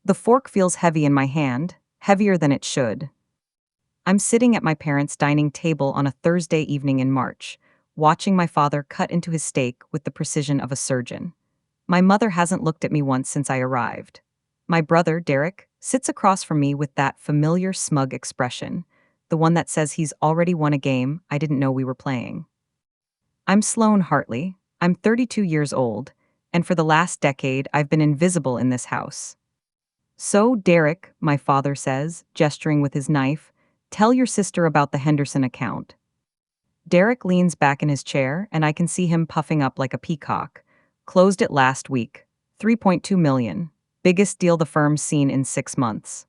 The fork feels heavy in my hand, heavier than it should. I'm sitting at my parents' dining table on a Thursday evening in March, watching my father cut into his steak with the precision of a surgeon. My mother hasn't looked at me once since I arrived. My brother, Derek, sits across from me with that familiar smug expression, the one that says he's already won a game I didn't know we were playing. I'm Sloane Hartley. I'm 32 years old, and for the last decade I've been invisible in this house. So, Derek, my father says, gesturing with his knife, tell your sister about the Henderson account. Derek leans back in his chair, and I can see him puffing up like a peacock. Closed it last week. 3.2 million. Biggest deal the firm's seen in 6 months.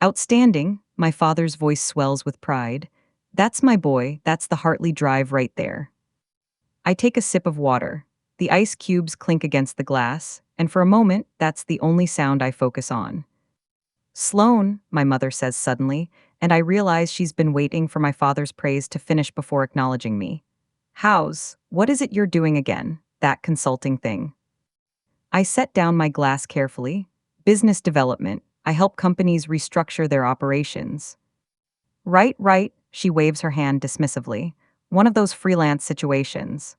Outstanding, my father's voice swells with pride. That's my boy, that's the Hartley drive right there. I take a sip of water. The ice cubes clink against the glass, and for a moment, that's the only sound I focus on. Sloane, my mother says suddenly, and I realize she's been waiting for my father's praise to finish before acknowledging me. What is it you're doing again, that consulting thing? I set down my glass carefully. Business development. I help companies restructure their operations. Right, she waves her hand dismissively. One of those freelance situations.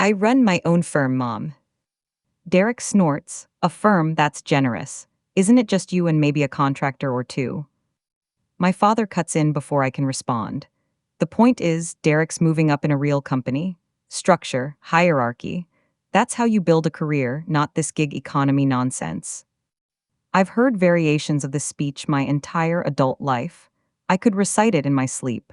I run my own firm, Mom. Derek snorts. A firm, that's generous. Isn't it just you and maybe a contractor or two? My father cuts in before I can respond. The point is, Derek's moving up in a real company. Structure, hierarchy. That's how you build a career, not this gig economy nonsense. I've heard variations of this speech my entire adult life. I could recite it in my sleep.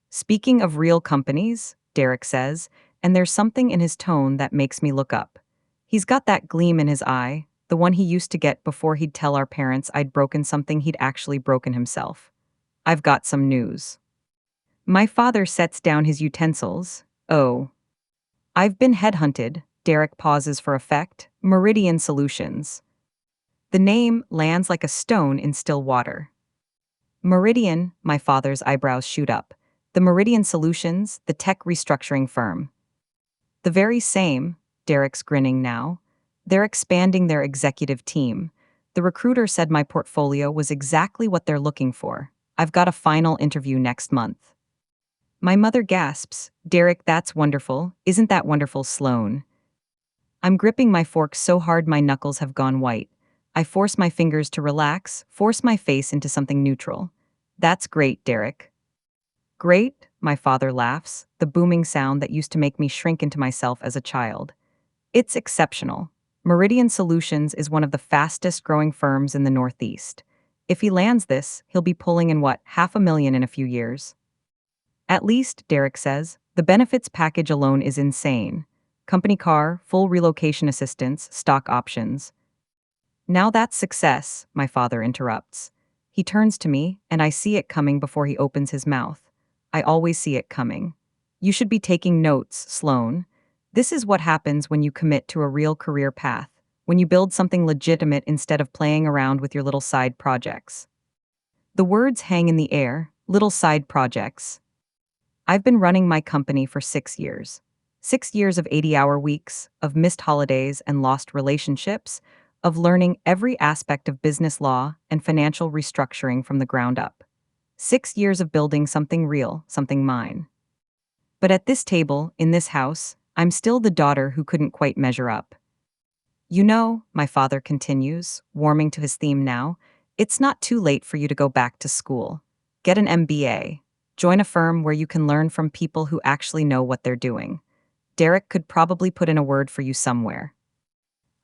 Speaking of real companies, Derek says, and there's something in his tone that makes me look up. He's got that gleam in his eye, the one he used to get before he'd tell our parents I'd broken something he'd actually broken himself. I've got some news. My father sets down his utensils. Oh. I've been headhunted. Derek pauses for effect. Meridian Solutions. The name lands like a stone in still water. Meridian, my father's eyebrows shoot up. The Meridian Solutions, the tech restructuring firm. The very same, Derek's grinning now. They're expanding their executive team. The recruiter said my portfolio was exactly what they're looking for. I've got a final interview next month. My mother gasps, Derek, that's wonderful. Isn't that wonderful, Sloane? I'm gripping my fork so hard my knuckles have gone white. I force my fingers to relax, force my face into something neutral. That's great, Derek. Great, my father laughs, the booming sound that used to make me shrink into myself as a child. It's exceptional. Meridian Solutions is one of the fastest growing firms in the Northeast. If he lands this, he'll be pulling in $500,000 in a few years. At least, Derek says, the benefits package alone is insane. Company car, full relocation assistance, stock options. Now that's success, my father interrupts. He turns to me, and I see it coming before he opens his mouth. I always see it coming. You should be taking notes, Sloane. This is what happens when you commit to a real career path, when you build something legitimate instead of playing around with your little side projects. The words hang in the air, little side projects. I've been running my company for 6 years. 6 years of 80-hour weeks, of missed holidays and lost relationships, of learning every aspect of business law and financial restructuring from the ground up. 6 years of building something real, something mine. But at this table, in this house, I'm still the daughter who couldn't quite measure up. You know, my father continues, warming to his theme now, it's not too late for you to go back to school. Get an MBA. Join a firm where you can learn from people who actually know what they're doing. Derek could probably put in a word for you somewhere.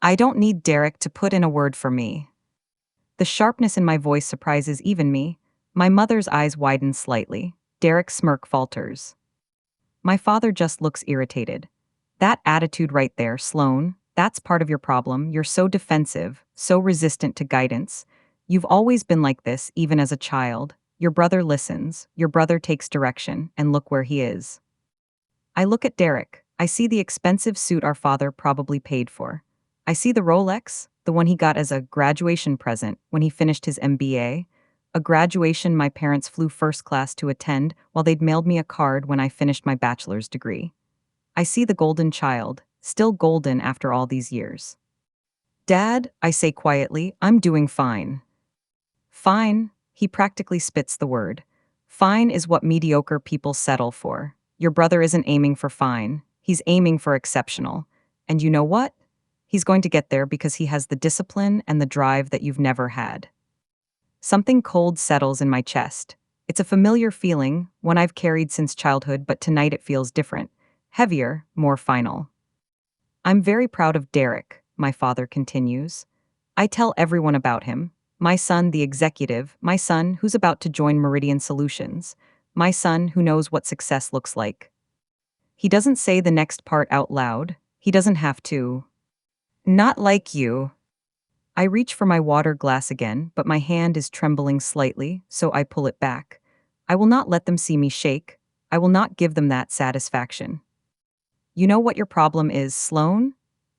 I don't need Derek to put in a word for me. The sharpness in my voice surprises even me. My mother's eyes widen slightly. Derek's smirk falters. My father just looks irritated. That attitude right there, Sloane, that's part of your problem. You're so defensive, so resistant to guidance. You've always been like this, even as a child. Your brother listens, your brother takes direction, and look where he is. I look at Derek. I see the expensive suit our father probably paid for. I see the Rolex, the one he got as a graduation present when he finished his MBA, a graduation my parents flew first class to attend while they'd mailed me a card when I finished my bachelor's degree. I see the golden child, still golden after all these years. Dad, I say quietly, I'm doing fine. Fine, he practically spits the word. Fine is what mediocre people settle for. Your brother isn't aiming for fine, he's aiming for exceptional. And you know what? He's going to get there because he has the discipline and the drive that you've never had. Something cold settles in my chest. It's a familiar feeling, one I've carried since childhood, but tonight it feels different. Heavier, more final. I'm very proud of Derek, my father continues. I tell everyone about him. My son, the executive, my son who's about to join Meridian Solutions, my son who knows what success looks like. He doesn't say the next part out loud. He doesn't have to. Not like you. I reach for my water glass again, but my hand is trembling slightly, so I pull it back. I will not let them see me shake. I will not give them that satisfaction. You know what your problem is, Sloan?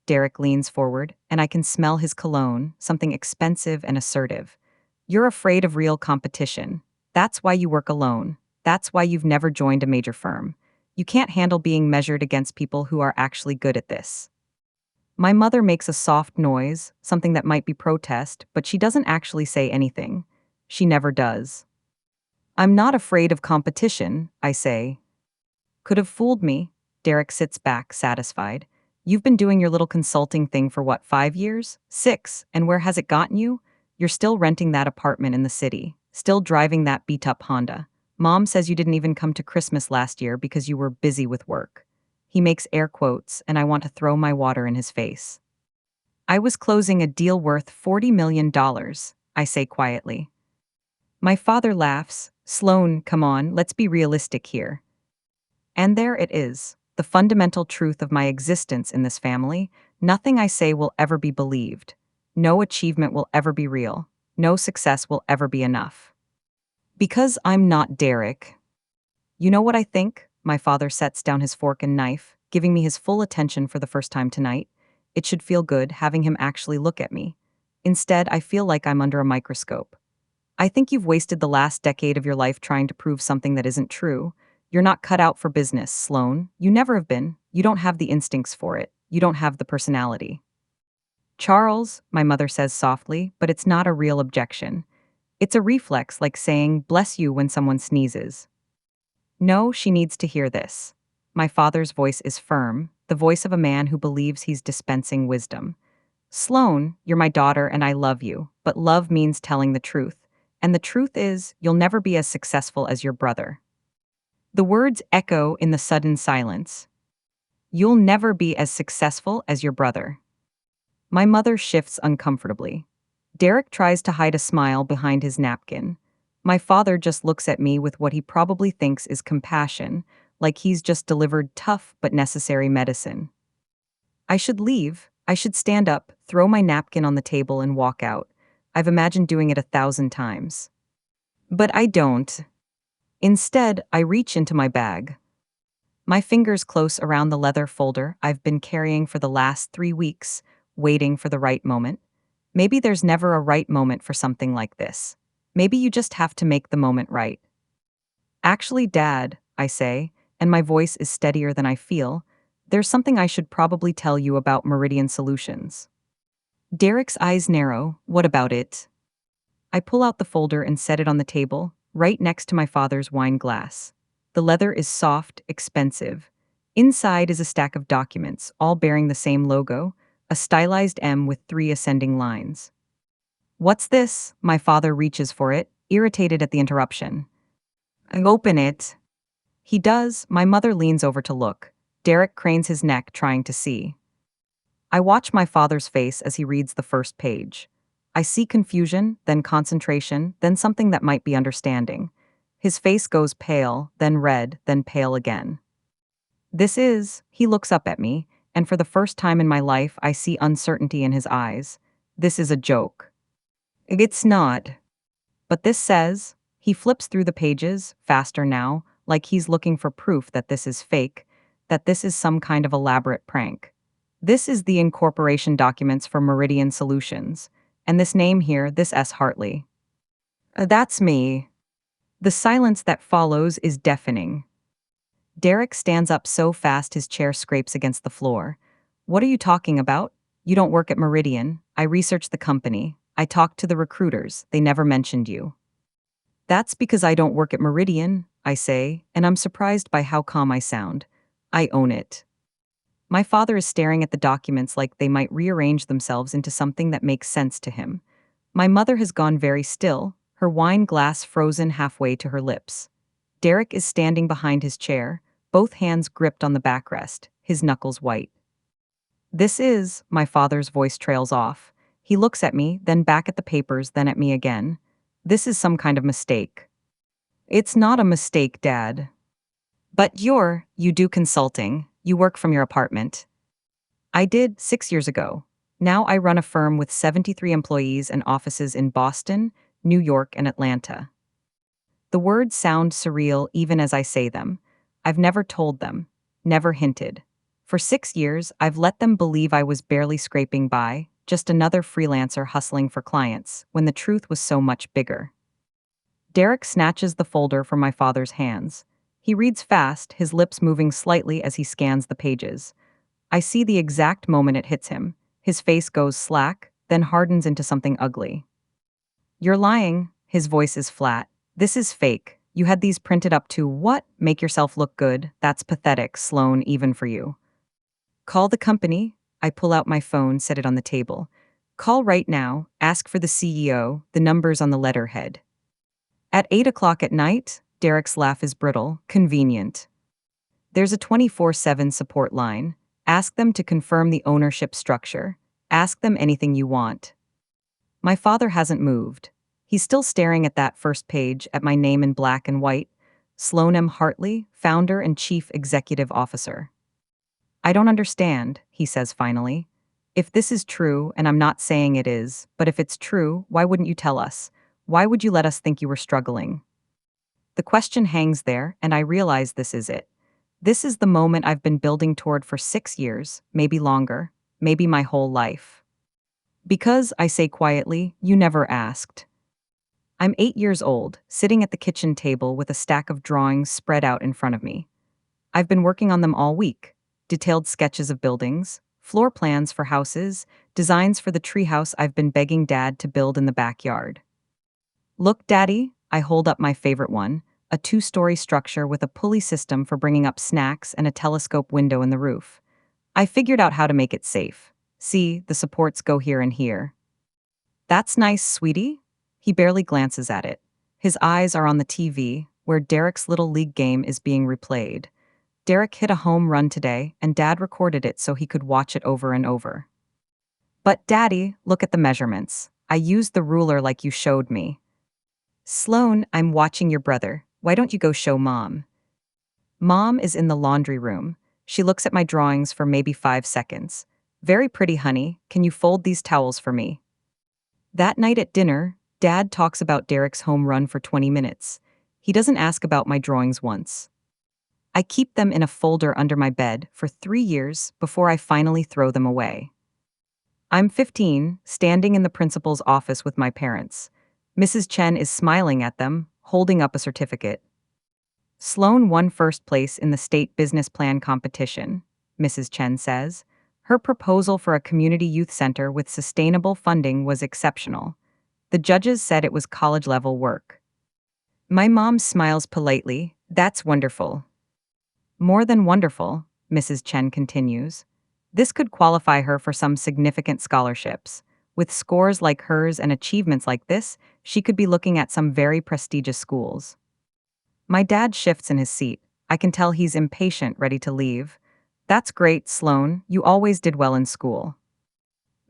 Derek leans forward, and I can smell his cologne, something expensive and assertive. You're afraid of real competition. That's why you work alone. That's why you've never joined a major firm. You can't handle being measured against people who are actually good at this. My mother makes a soft noise, something that might be protest, but she doesn't actually say anything. She never does. I'm not afraid of competition, I say. Could have fooled me. Derek sits back, satisfied. You've been doing your little consulting thing for what, 5 years? 6, and where has it gotten you? You're still renting that apartment in the city, still driving that beat-up Honda. Mom says you didn't even come to Christmas last year because you were busy with work. He makes air quotes, and I want to throw my water in his face. I was closing a deal worth $40 million, I say quietly. My father laughs. Sloan, come on, let's be realistic here. And there it is, the fundamental truth of my existence in this family. Nothing I say will ever be believed. No achievement will ever be real. No success will ever be enough. Because I'm not Derek. You know what I think? My father sets down his fork and knife, giving me his full attention for the first time tonight. It should feel good having him actually look at me. Instead, I feel like I'm under a microscope. I think you've wasted the last decade of your life trying to prove something that isn't true. You're not cut out for business, Sloan. You never have been. You don't have the instincts for it. You don't have the personality. Charles, my mother says softly, but it's not a real objection. It's a reflex, like saying, bless you when someone sneezes. No, she needs to hear this. My father's voice is firm, the voice of a man who believes he's dispensing wisdom. Sloan, you're my daughter and I love you, but love means telling the truth. And the truth is, you'll never be as successful as your brother. The words echo in the sudden silence. You'll never be as successful as your brother. My mother shifts uncomfortably. Derek tries to hide a smile behind his napkin. My father just looks at me with what he probably thinks is compassion, like he's just delivered tough but necessary medicine. I should leave. I should stand up, throw my napkin on the table and walk out. I've imagined doing it 1,000 times. But I don't. Instead, I reach into my bag. My fingers close around the leather folder I've been carrying for the last 3 weeks, waiting for the right moment. Maybe there's never a right moment for something like this. Maybe you just have to make the moment right. Actually, Dad, I say, and my voice is steadier than I feel, there's something I should probably tell you about Meridian Solutions. Derek's eyes narrow. What about it? I pull out the folder and set it on the table, right next to my father's wine glass. The leather is soft, expensive. Inside is a stack of documents, all bearing the same logo, a stylized M with 3 ascending lines. What's this? My father reaches for it, irritated at the interruption. Open it. He does. My mother leans over to look. Derek cranes his neck, trying to see. I watch my father's face as he reads the first page. I see confusion, then concentration, then something that might be understanding. His face goes pale, then red, then pale again. He looks up at me, and for the first time in my life I see uncertainty in his eyes. This is a joke. It's not. But this says, he flips through the pages, faster now, like he's looking for proof that this is fake, that this is some kind of elaborate prank. This is the incorporation documents for Meridian Solutions. And this name here, this S. Hartley. That's me. The silence that follows is deafening. Derek stands up so fast his chair scrapes against the floor. What are you talking about? You don't work at Meridian. I researched the company. I talked to the recruiters. They never mentioned you. That's because I don't work at Meridian, I say, and I'm surprised by how calm I sound. I own it. My father is staring at the documents like they might rearrange themselves into something that makes sense to him. My mother has gone very still, her wine glass frozen halfway to her lips. Derek is standing behind his chair, both hands gripped on the backrest, his knuckles white. This is, my father's voice trails off. He looks at me, then back at the papers, then at me again. This is some kind of mistake. It's not a mistake, Dad. But you do consulting, you work from your apartment. I did 6 years ago. Now I run a firm with 73 employees and offices in Boston, New York, and Atlanta. The words sound surreal even as I say them. I've never told them, never hinted. For 6 years, I've let them believe I was barely scraping by, just another freelancer hustling for clients, when the truth was so much bigger. Derek snatches the folder from my father's hands. He reads fast, his lips moving slightly as he scans the pages. I see the exact moment it hits him. His face goes slack, then hardens into something ugly. You're lying, his voice is flat. This is fake. You had these printed up to what? Make yourself look good. That's pathetic, Sloan, even for you. Call the company. I pull out my phone, set it on the table. Call right now, ask for the CEO, the numbers on the letterhead. At 8 o'clock at night, Derek's laugh is brittle, convenient. There's a 24/7 support line. Ask them to confirm the ownership structure. Ask them anything you want. My father hasn't moved. He's still staring at that first page, at my name in black and white. Sloan M. Hartley, founder and chief executive officer. I don't understand, he says finally. If this is true, and I'm not saying it is, but if it's true, why wouldn't you tell us? Why would you let us think you were struggling? The question hangs there, and I realize this is it. This is the moment I've been building toward for 6 years, maybe longer, maybe my whole life. Because, I say quietly, you never asked. I'm 8 years old, sitting at the kitchen table with a stack of drawings spread out in front of me. I've been working on them all week. Detailed sketches of buildings, floor plans for houses, designs for the treehouse I've been begging Dad to build in the backyard. Look, Daddy, I hold up my favorite one, a 2-story structure with a pulley system for bringing up snacks and a telescope window in the roof. I figured out how to make it safe. See, the supports go here and here. That's nice, sweetie. He barely glances at it. His eyes are on the TV, where Derek's little league game is being replayed. Derek hit a home run today, and Dad recorded it so he could watch it over and over. But Daddy, look at the measurements. I used the ruler like you showed me. Sloan, I'm watching your brother. Why don't you go show Mom? Mom is in the laundry room. She looks at my drawings for maybe 5 seconds. Very pretty, honey. Can you fold these towels for me? That night at dinner, Dad talks about Derek's home run for 20 minutes. He doesn't ask about my drawings once. I keep them in a folder under my bed for 3 years before I finally throw them away. I'm 15, standing in the principal's office with my parents. Mrs. Chen is smiling at them, holding up a certificate. Sloan won first place in the state business plan competition, Mrs. Chen says. Her proposal for a community youth center with sustainable funding was exceptional. The judges said it was college-level work. My mom smiles politely. That's wonderful. More than wonderful, Mrs. Chen continues. This could qualify her for some significant scholarships. With scores like hers and achievements like this, she could be looking at some very prestigious schools. My dad shifts in his seat. I can tell he's impatient, ready to leave. That's great, Sloan. You always did well in school.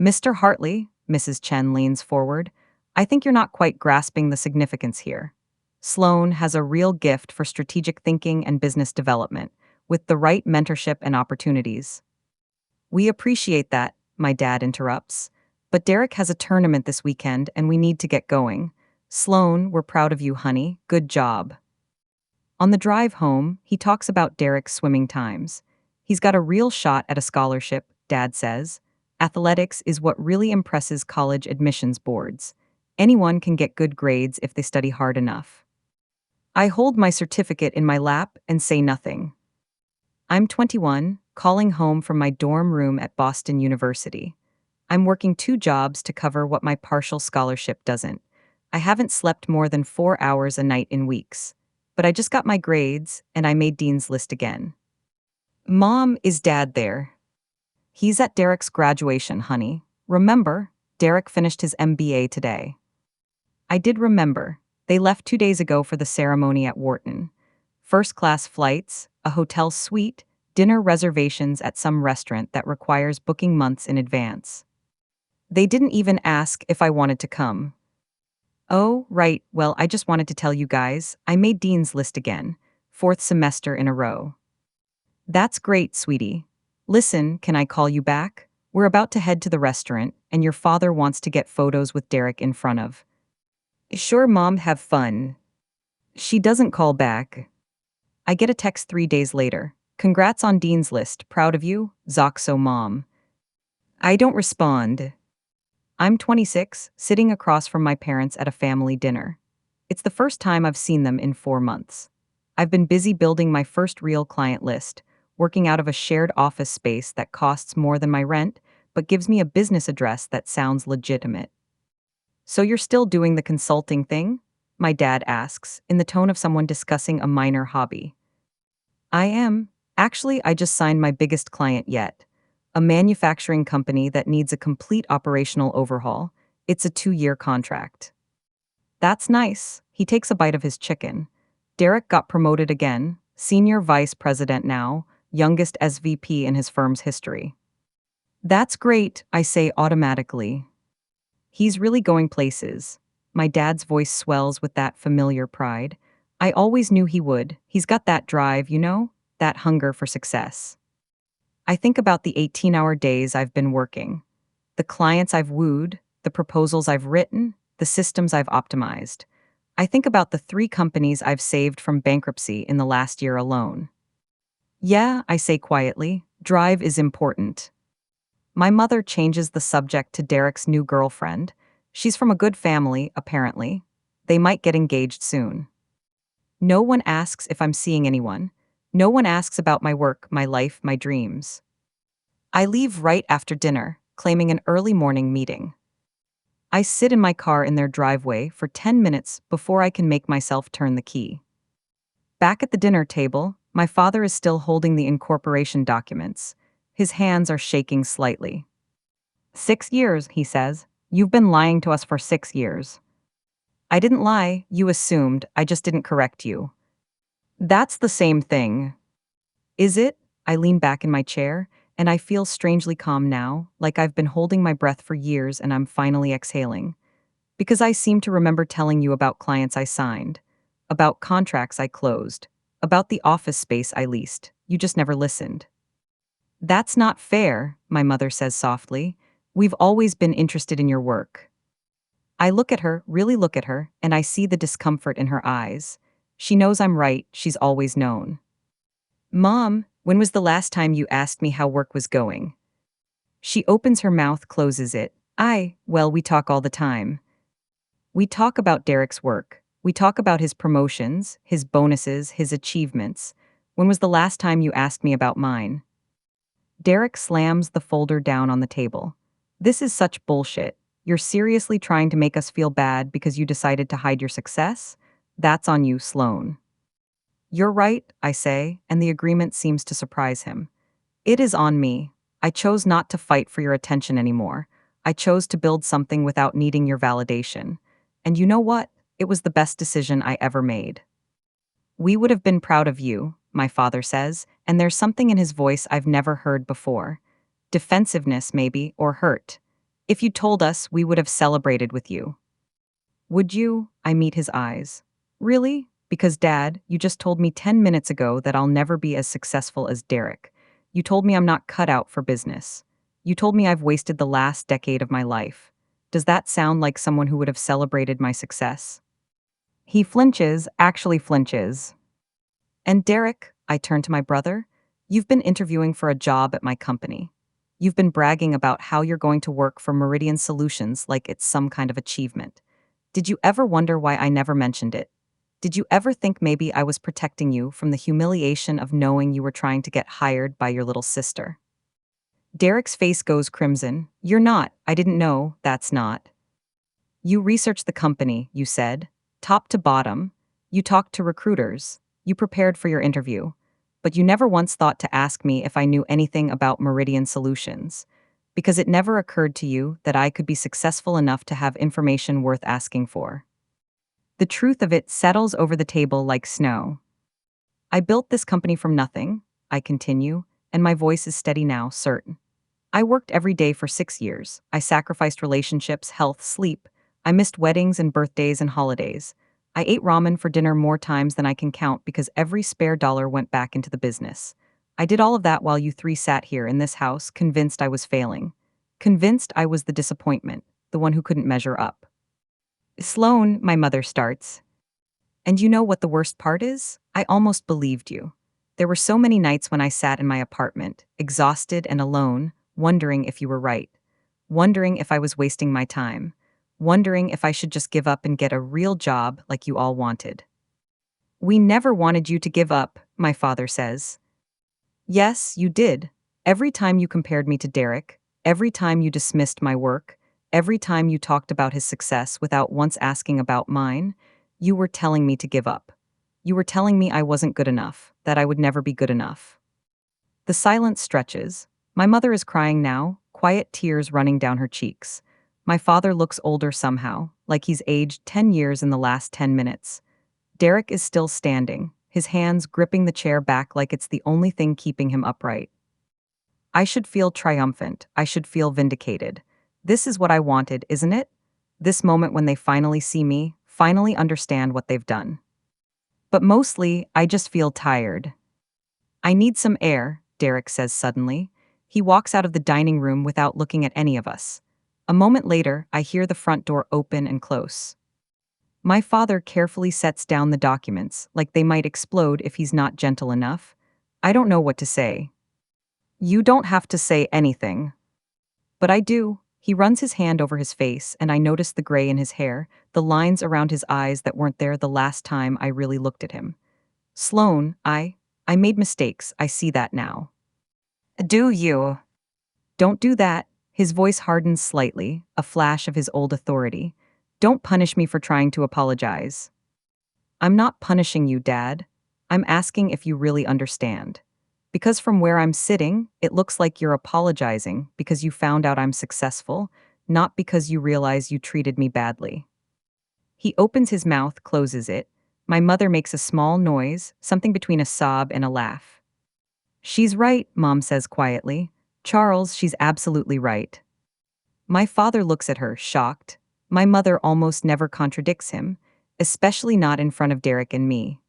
Mr. Hartley, Mrs. Chen leans forward. I think you're not quite grasping the significance here. Sloan has a real gift for strategic thinking and business development, with the right mentorship and opportunities. We appreciate that, my dad interrupts. But Derek has a tournament this weekend and we need to get going. Sloan, we're proud of you, honey. Good job. On the drive home, he talks about Derek's swimming times. He's got a real shot at a scholarship, Dad says. Athletics is what really impresses college admissions boards. Anyone can get good grades if they study hard enough. I hold my certificate in my lap and say nothing. I'm 21, calling home from my dorm room at Boston University. I'm working 2 jobs to cover what my partial scholarship doesn't. I haven't slept more than 4 hours a night in weeks. But I just got my grades, and I made Dean's List again. Mom, is Dad there? He's at Derek's graduation, honey. Remember, Derek finished his MBA today. I did remember. They left 2 days ago for the ceremony at Wharton. First-class flights, a hotel suite, dinner reservations at some restaurant that requires booking months in advance. They didn't even ask if I wanted to come. Oh, right, well, I just wanted to tell you guys, I made Dean's List again, 4th semester in a row. That's great, sweetie. Listen, can I call you back? We're about to head to the restaurant, and your father wants to get photos with Derek in front of. Sure, Mom, have fun. She doesn't call back. I get a text 3 days later. Congrats on Dean's List, proud of you, Zoxo Mom. I don't respond. I'm 26, sitting across from my parents at a family dinner. It's the first time I've seen them in 4 months. I've been busy building my first real client list, working out of a shared office space that costs more than my rent, but gives me a business address that sounds legitimate. So you're still doing the consulting thing? My dad asks, in the tone of someone discussing a minor hobby. I am. Actually, I just signed my biggest client yet. A manufacturing company that needs a complete operational overhaul. It's a 2-year contract. That's nice. He takes a bite of his chicken. Derek got promoted again, senior vice president now, youngest SVP in his firm's history. That's great, I say automatically. He's really going places. My dad's voice swells with that familiar pride. I always knew he would. He's got that drive, that hunger for success. I think about the 18-hour days I've been working, the clients I've wooed, the proposals I've written, the systems I've optimized. I think about the 3 companies I've saved from bankruptcy in the last year alone. Yeah, I say quietly, drive is important. My mother changes the subject to Derek's new girlfriend. She's from a good family, apparently. They might get engaged soon. No one asks if I'm seeing anyone. No one asks about my work, my life, my dreams. I leave right after dinner, claiming an early morning meeting. I sit in my car in their driveway for 10 minutes before I can make myself turn the key. Back at the dinner table, my father is still holding the incorporation documents. His hands are shaking slightly. 6 years, he says. You've been lying to us for 6 years. I didn't lie, you assumed, I just didn't correct you. That's the same thing. Is it? I lean back in my chair, and I feel strangely calm now, like I've been holding my breath for years and I'm finally exhaling. Because I seem to remember telling you about clients I signed, about contracts I closed, about the office space I leased. You just never listened. That's not fair, my mother says softly. We've always been interested in your work. I look at her, really look at her, and I see the discomfort in her eyes. She knows I'm right, she's always known. Mom, when was the last time you asked me how work was going? She opens her mouth, closes it. Well, we talk all the time. We talk about Derek's work. We talk about his promotions, his bonuses, his achievements. When was the last time you asked me about mine? Derek slams the folder down on the table. This is such bullshit. You're seriously trying to make us feel bad because you decided to hide your success? That's on you, Sloan. You're right, I say, and the agreement seems to surprise him. It is on me. I chose not to fight for your attention anymore. I chose to build something without needing your validation. And you know what? It was the best decision I ever made. We would have been proud of you, my father says, and there's something in his voice I've never heard before. Defensiveness, maybe, or hurt. If you told us, we would have celebrated with you. Would you? I meet his eyes. Really? Because, Dad, you just told me 10 minutes ago that I'll never be as successful as Derek. You told me I'm not cut out for business. You told me I've wasted the last decade of my life. Does that sound like someone who would have celebrated my success? He flinches, actually flinches. And Derek, I turn to my brother, you've been interviewing for a job at my company. You've been bragging about how you're going to work for Meridian Solutions like it's some kind of achievement. Did you ever wonder why I never mentioned it? Did you ever think maybe I was protecting you from the humiliation of knowing you were trying to get hired by your little sister? Derek's face goes crimson. You're not. I didn't know. That's not. You researched the company, you said. Top to bottom. You talked to recruiters. You prepared for your interview. But you never once thought to ask me if I knew anything about Meridian Solutions. Because it never occurred to you that I could be successful enough to have information worth asking for. The truth of it settles over the table like snow. I built this company from nothing, I continue, and my voice is steady now, certain. I worked every day for 6 years. I sacrificed relationships, health, sleep. I missed weddings and birthdays and holidays. I ate ramen for dinner more times than I can count because every spare dollar went back into the business. I did all of that while you three sat here in this house, convinced I was failing. Convinced I was the disappointment, the one who couldn't measure up. Sloan, my mother starts. And you know what the worst part is? I almost believed you. There were so many nights when I sat in my apartment, exhausted and alone, wondering if you were right, wondering if I was wasting my time, wondering if I should just give up and get a real job like you all wanted. We never wanted you to give up, my father says. Yes, you did. Every time you compared me to Derek, every time you dismissed my work, every time you talked about his success without once asking about mine, you were telling me to give up. You were telling me I wasn't good enough, that I would never be good enough. The silence stretches. My mother is crying now, quiet tears running down her cheeks. My father looks older somehow, like he's aged 10 years in the last 10 minutes. Derek is still standing, his hands gripping the chair back like it's the only thing keeping him upright. I should feel triumphant. I should feel vindicated. This is what I wanted, isn't it? This moment when they finally see me, finally understand what they've done. But mostly, I just feel tired. I need some air, Derek says suddenly. He walks out of the dining room without looking at any of us. A moment later, I hear the front door open and close. My father carefully sets down the documents, like they might explode if he's not gentle enough. I don't know what to say. You don't have to say anything. But I do. He runs his hand over his face, and I notice the gray in his hair, the lines around his eyes that weren't there the last time I really looked at him. Sloan, I made mistakes. I see that now. Do you? Don't do that. His voice hardens slightly, a flash of his old authority. Don't punish me for trying to apologize. I'm not punishing you, Dad. I'm asking if you really understand. Because from where I'm sitting, it looks like you're apologizing because you found out I'm successful, not because you realize you treated me badly. He opens his mouth, closes it. My mother makes a small noise, something between a sob and a laugh. She's right, Mom says quietly. Charles, she's absolutely right. My father looks at her, shocked. My mother almost never contradicts him, especially not in front of Derek and me.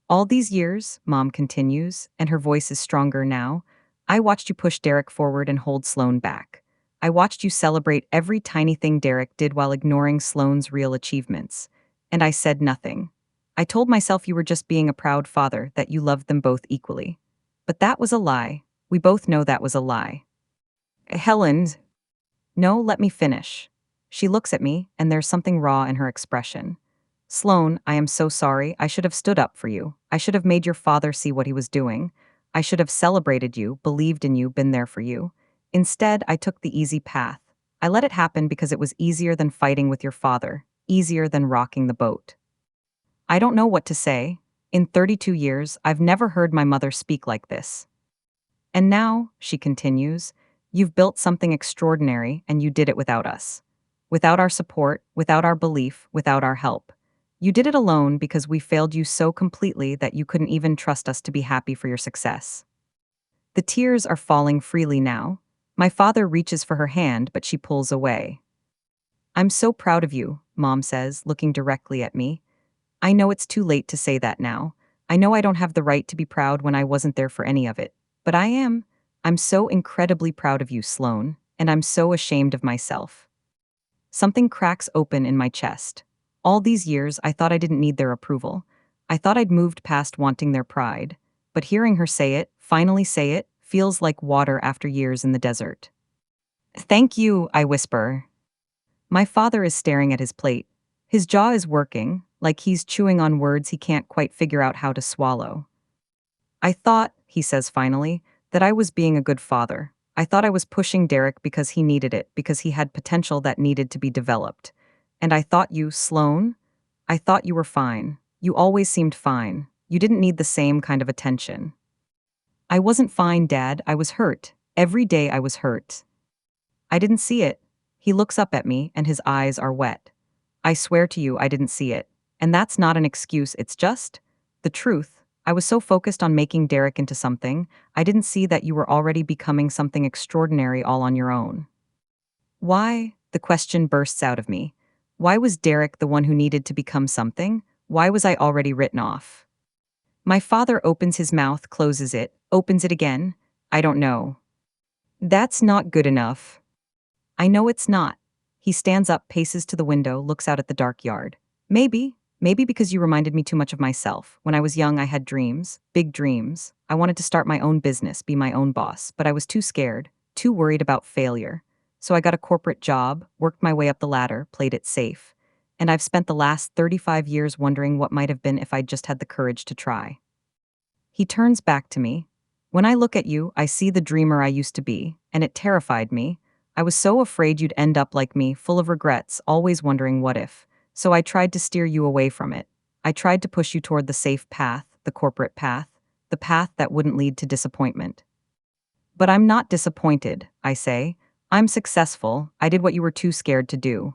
All these years, Mom continues, and her voice is stronger now, I watched you push Derek forward and hold Sloan back. I watched you celebrate every tiny thing Derek did while ignoring Sloan's real achievements. And I said nothing. I told myself you were just being a proud father, that you loved them both equally. But that was a lie. We both know that was a lie. Helen. No, let me finish. She looks at me, and there's something raw in her expression. Sloan, I am so sorry. I should have stood up for you. I should have made your father see what he was doing. I should have celebrated you, believed in you, been there for you. Instead, I took the easy path. I let it happen because it was easier than fighting with your father, easier than rocking the boat. I don't know what to say. In 32 years, I've never heard my mother speak like this. And now, she continues, you've built something extraordinary and you did it without us. Without our support, without our belief, without our help. You did it alone because we failed you so completely that you couldn't even trust us to be happy for your success. The tears are falling freely now. My father reaches for her hand, but she pulls away. I'm so proud of you, Mom says, looking directly at me. I know it's too late to say that now. I know I don't have the right to be proud when I wasn't there for any of it. But I am. I'm so incredibly proud of you, Sloan, and I'm so ashamed of myself. Something cracks open in my chest. All these years, I thought I didn't need their approval. I thought I'd moved past wanting their pride. But hearing her say it, finally say it, feels like water after years in the desert. Thank you, I whisper. My father is staring at his plate. His jaw is working, like he's chewing on words he can't quite figure out how to swallow. I thought, he says finally, that I was being a good father. I thought I was pushing Derek because he needed it, because he had potential that needed to be developed. And I thought you, Sloan? I thought you were fine. You always seemed fine. You didn't need the same kind of attention. I wasn't fine, Dad. I was hurt. Every day I was hurt. I didn't see it. He looks up at me and his eyes are wet. I swear to you, I didn't see it. And that's not an excuse, it's just the truth. I was so focused on making Derek into something, I didn't see that you were already becoming something extraordinary all on your own. Why? The question bursts out of me. Why was Derek the one who needed to become something? Why was I already written off? My father opens his mouth, closes it, opens it again. I don't know. That's not good enough. I know it's not. He stands up, paces to the window, looks out at the dark yard. Maybe because you reminded me too much of myself. When I was young, I had dreams, big dreams. I wanted to start my own business, be my own boss, but I was too scared, too worried about failure. So I got a corporate job, worked my way up the ladder, played it safe. And I've spent the last 35 years wondering what might have been if I'd just had the courage to try. He turns back to me. When I look at you, I see the dreamer I used to be, and it terrified me. I was so afraid you'd end up like me, full of regrets, always wondering what if. So I tried to steer you away from it. I tried to push you toward the safe path, the corporate path, the path that wouldn't lead to disappointment. But I'm not disappointed, I say. I'm successful. I did what you were too scared to do.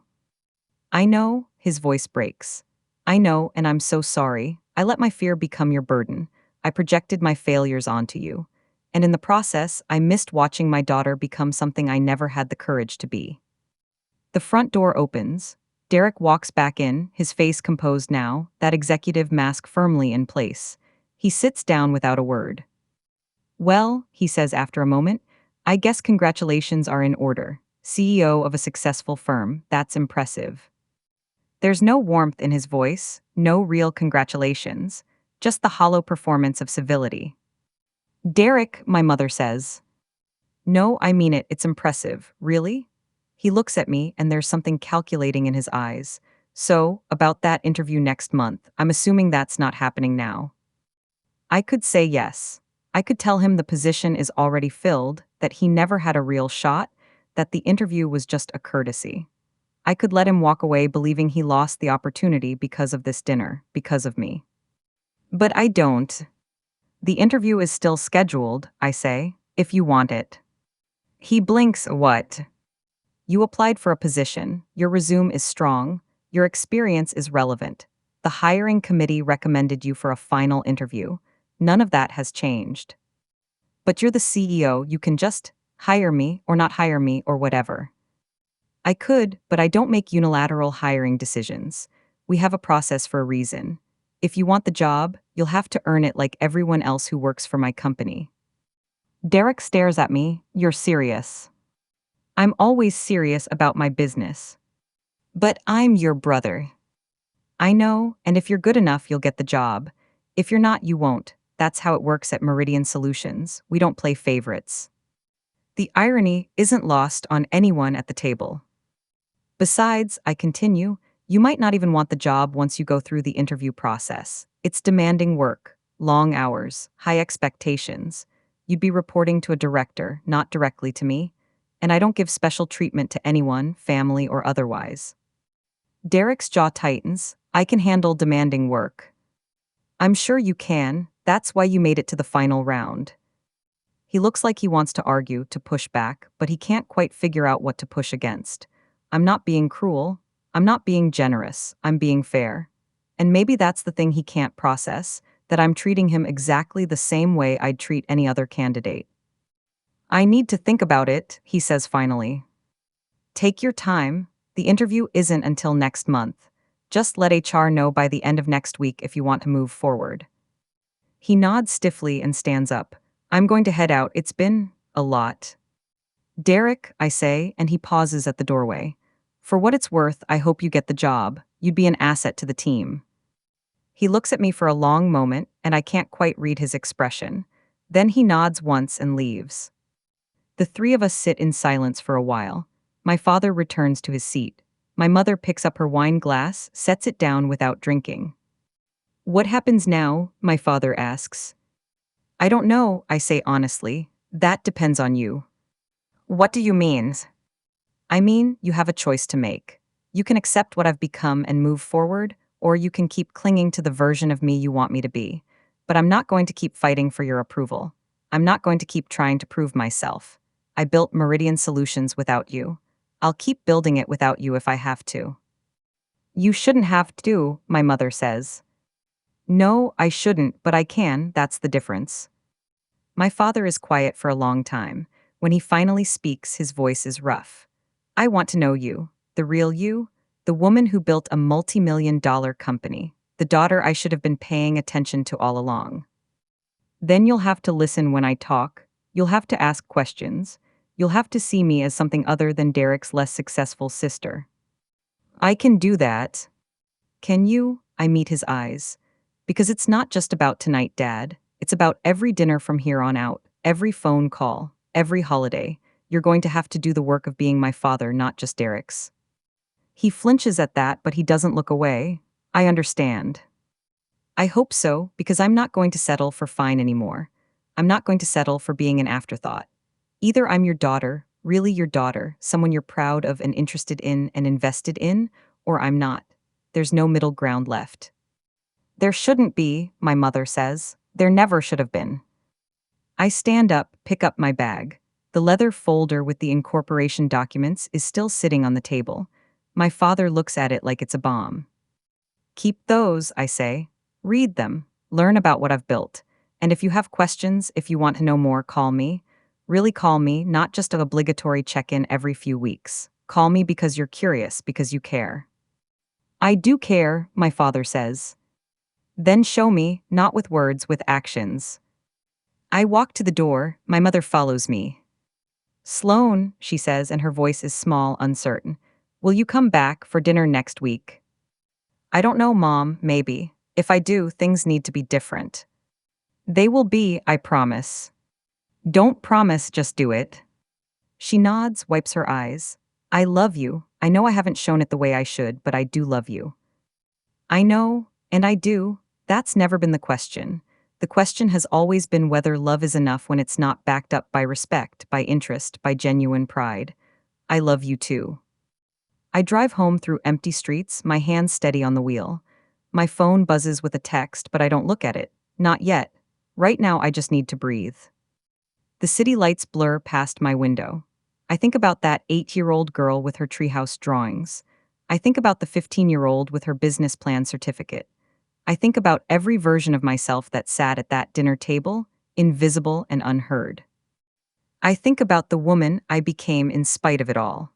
I know, his voice breaks. I know, and I'm so sorry. I let my fear become your burden. I projected my failures onto you. And in the process, I missed watching my daughter become something I never had the courage to be. The front door opens. Derek walks back in, his face composed now, that executive mask firmly in place. He sits down without a word. Well, he says after a moment, I guess congratulations are in order. CEO of a successful firm, that's impressive. There's no warmth in his voice, no real congratulations, just the hollow performance of civility. Derek, my mother says. No, I mean it, it's impressive. Really? He looks at me and there's something calculating in his eyes. So, about that interview next month, I'm assuming that's not happening now. I could say yes. I could tell him the position is already filled, that he never had a real shot, that the interview was just a courtesy. I could let him walk away believing he lost the opportunity because of this dinner, because of me. But I don't. The interview is still scheduled, I say, if you want it. He blinks. What? You applied for a position, your resume is strong, your experience is relevant. The hiring committee recommended you for a final interview. None of that has changed. But you're the CEO, you can just hire me or not hire me or whatever. I could, but I don't make unilateral hiring decisions. We have a process for a reason. If you want the job, you'll have to earn it like everyone else who works for my company. Derek stares at me. You're serious. I'm always serious about my business. But I'm your brother. I know, and if you're good enough, you'll get the job. If you're not, you won't. That's how it works at Meridian Solutions. We don't play favorites. The irony isn't lost on anyone at the table. Besides, I continue, you might not even want the job once you go through the interview process. It's demanding work, long hours, high expectations. You'd be reporting to a director, not directly to me. And I don't give special treatment to anyone, family or otherwise. Derek's jaw tightens. I can handle demanding work. I'm sure you can. That's why you made it to the final round. He looks like he wants to argue, to push back, but he can't quite figure out what to push against. I'm not being cruel. I'm not being generous. I'm being fair. And maybe that's the thing he can't process, that I'm treating him exactly the same way I'd treat any other candidate. I need to think about it, he says finally. Take your time. The interview isn't until next month. Just let HR know by the end of next week if you want to move forward. He nods stiffly and stands up. I'm going to head out. It's been a lot. Derek, I say, and he pauses at the doorway. For what it's worth, I hope you get the job. You'd be an asset to the team. He looks at me for a long moment, and I can't quite read his expression. Then he nods once and leaves. The three of us sit in silence for a while. My father returns to his seat. My mother picks up her wine glass, sets it down without drinking. What happens now? My father asks. I don't know, I say honestly. That depends on you. What do you mean? I mean, you have a choice to make. You can accept what I've become and move forward, or you can keep clinging to the version of me you want me to be. But I'm not going to keep fighting for your approval. I'm not going to keep trying to prove myself. I built Meridian Solutions without you. I'll keep building it without you if I have to. You shouldn't have to, my mother says. No, I shouldn't, but I can, that's the difference. My father is quiet for a long time. When he finally speaks, his voice is rough. I want to know you, the real you, the woman who built a multi-million-dollar company, the daughter I should have been paying attention to all along. Then you'll have to listen when I talk, you'll have to ask questions, you'll have to see me as something other than Derek's less successful sister. I can do that. Can you? I meet his eyes. Because it's not just about tonight, Dad. It's about every dinner from here on out, every phone call, every holiday. You're going to have to do the work of being my father, not just Derek's. He flinches at that, but he doesn't look away. I understand. I hope so, because I'm not going to settle for fine anymore. I'm not going to settle for being an afterthought. Either I'm your daughter, really your daughter, someone you're proud of and interested in and invested in, or I'm not. There's no middle ground left. There shouldn't be, my mother says. There never should have been. I stand up, pick up my bag. The leather folder with the incorporation documents is still sitting on the table. My father looks at it like it's a bomb. Keep those, I say. Read them. Learn about what I've built. And if you have questions, if you want to know more, call me. Really call me, not just an obligatory check-in every few weeks. Call me because you're curious, because you care. I do care, my father says. Then show me, not with words, with actions. I walk to the door, my mother follows me. Sloan, she says, and her voice is small, uncertain. Will you come back for dinner next week? I don't know, Mom, maybe. If I do, things need to be different. They will be, I promise. Don't promise, just do it. She nods, wipes her eyes. I love you. I know I haven't shown it the way I should, but I do love you. I know, and I do. That's never been the question. The question has always been whether love is enough when it's not backed up by respect, by interest, by genuine pride. I love you too. I drive home through empty streets, my hands steady on the wheel. My phone buzzes with a text, but I don't look at it. Not yet. Right now, I just need to breathe. The city lights blur past my window. I think about that 8-year-old girl with her treehouse drawings. I think about the 15-year-old with her business plan certificate. I think about every version of myself that sat at that dinner table, invisible and unheard. I think about the woman I became in spite of it all.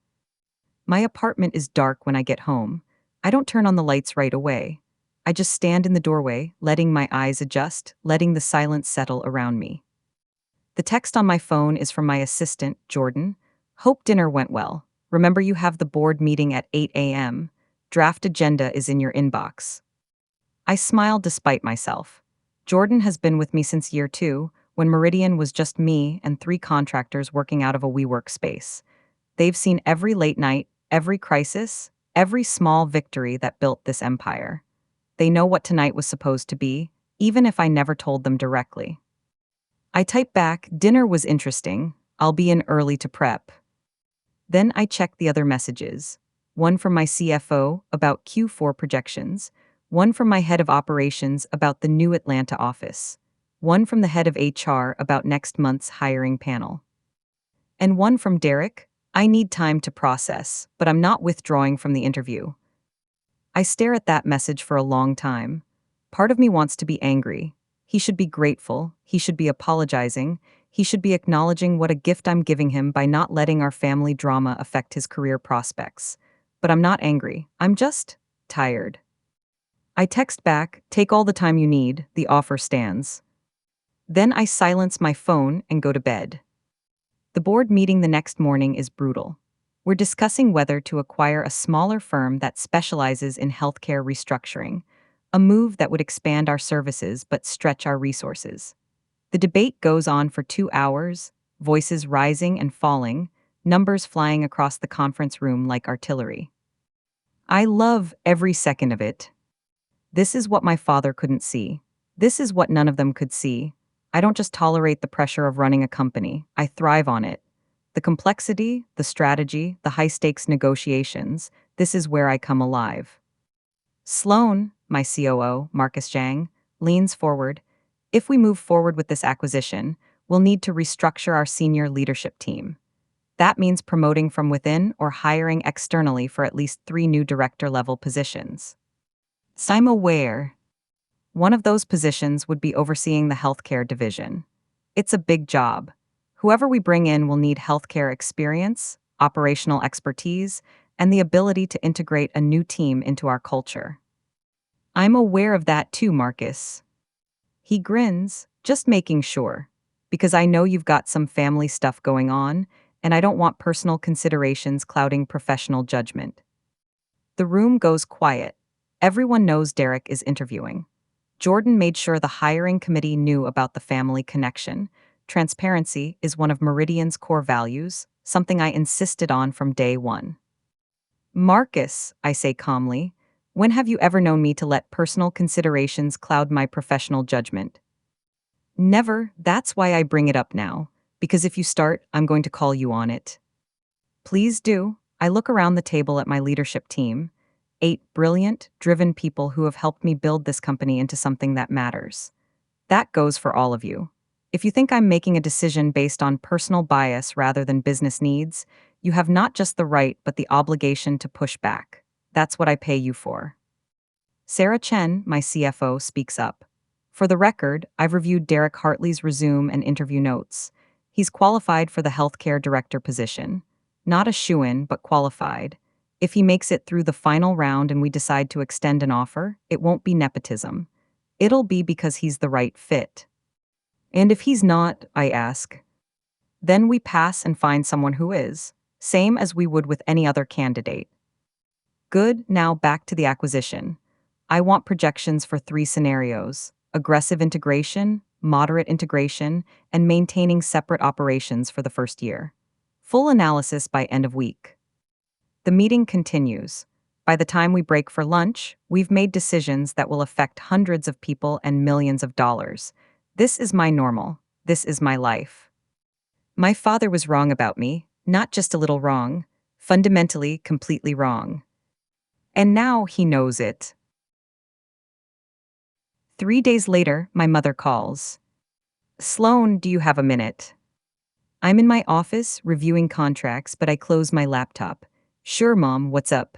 My apartment is dark when I get home. I don't turn on the lights right away. I just stand in the doorway, letting my eyes adjust, letting the silence settle around me. The text on my phone is from my assistant, Jordan. Hope dinner went well. Remember you have the board meeting at 8 a.m. Draft agenda is in your inbox. I smiled despite myself. Jordan has been with me since year 2, when Meridian was just me and 3 contractors working out of a WeWork space. They've seen every late night, every crisis, every small victory that built this empire. They know what tonight was supposed to be, even if I never told them directly. I type back, dinner was interesting. I'll be in early to prep. Then I check the other messages. One from my CFO about Q4 projections. One from my head of operations about the new Atlanta office. One from the head of HR about next month's hiring panel. And one from Derek. I need time to process, but I'm not withdrawing from the interview. I stare at that message for a long time. Part of me wants to be angry. He should be grateful. He should be apologizing. He should be acknowledging what a gift I'm giving him by not letting our family drama affect his career prospects. But I'm not angry. I'm just tired. I text back, take all the time you need, the offer stands. Then I silence my phone and go to bed. The board meeting the next morning is brutal. We're discussing whether to acquire a smaller firm that specializes in healthcare restructuring, a move that would expand our services but stretch our resources. The debate goes on for 2 hours, voices rising and falling, numbers flying across the conference room like artillery. I love every second of it. This is what my father couldn't see. This is what none of them could see. I don't just tolerate the pressure of running a company. I thrive on it. The complexity, the strategy, the high stakes negotiations, this is where I come alive. Sloan, my COO, Marcus Zhang, leans forward. If we move forward with this acquisition, we'll need to restructure our senior leadership team. That means promoting from within or hiring externally for at least 3 new director level positions. So I'm aware. One of those positions would be overseeing the healthcare division. It's a big job. Whoever we bring in will need healthcare experience, operational expertise, and the ability to integrate a new team into our culture. I'm aware of that too, Marcus. He grins, just making sure. Because I know you've got some family stuff going on, and I don't want personal considerations clouding professional judgment. The room goes quiet. Everyone knows Derek is interviewing. Jordan made sure the hiring committee knew about the family connection. Transparency is one of Meridian's core values, something I insisted on from day one. Marcus, I say calmly, when have you ever known me to let personal considerations cloud my professional judgment? Never. That's why I bring it up now. Because if you start, I'm going to call you on it. Please do. I look around the table at my leadership team. 8 brilliant, driven people who have helped me build this company into something that matters. That goes for all of you. If you think I'm making a decision based on personal bias rather than business needs, you have not just the right but the obligation to push back. That's what I pay you for. Sarah Chen, my CFO, speaks up. For the record, I've reviewed Derek Hartley's resume and interview notes. He's qualified for the healthcare director position. Not a shoo-in, but qualified. If he makes it through the final round and we decide to extend an offer, it won't be nepotism. It'll be because he's the right fit. And if he's not, I ask, then we pass and find someone who is, same as we would with any other candidate. Good, now back to the acquisition. I want projections for 3 scenarios: aggressive integration, moderate integration, and maintaining separate operations for the first year. Full analysis by end of week. The meeting continues. By the time we break for lunch, we've made decisions that will affect hundreds of people and millions of dollars. This is my normal. This is my life. My father was wrong about me, not just a little wrong, fundamentally, completely wrong. And now he knows it. 3 days later, my mother calls. Sloan, do you have a minute? I'm in my office, reviewing contracts, but I close my laptop. Sure, Mom, what's up?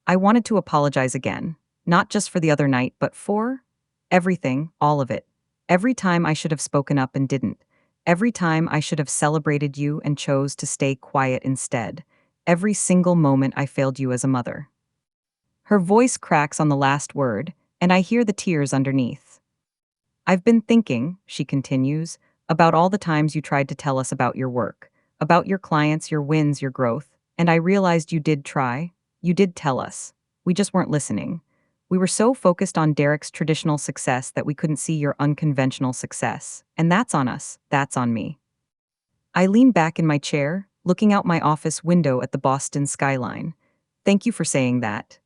I wanted to apologize again. Not just for the other night, but for everything, all of it. Every time I should have spoken up and didn't. Every time I should have celebrated you and chose to stay quiet instead. Every single moment I failed you as a mother. Her voice cracks on the last word, and I hear the tears underneath. I've been thinking, she continues, about all the times you tried to tell us about your work, about your clients, your wins, your growth, and I realized you did try. You did tell us. We just weren't listening. We were so focused on Derek's traditional success that we couldn't see your unconventional success. And that's on us. That's on me. I lean back in my chair, looking out my office window at the Boston skyline. Thank you for saying that.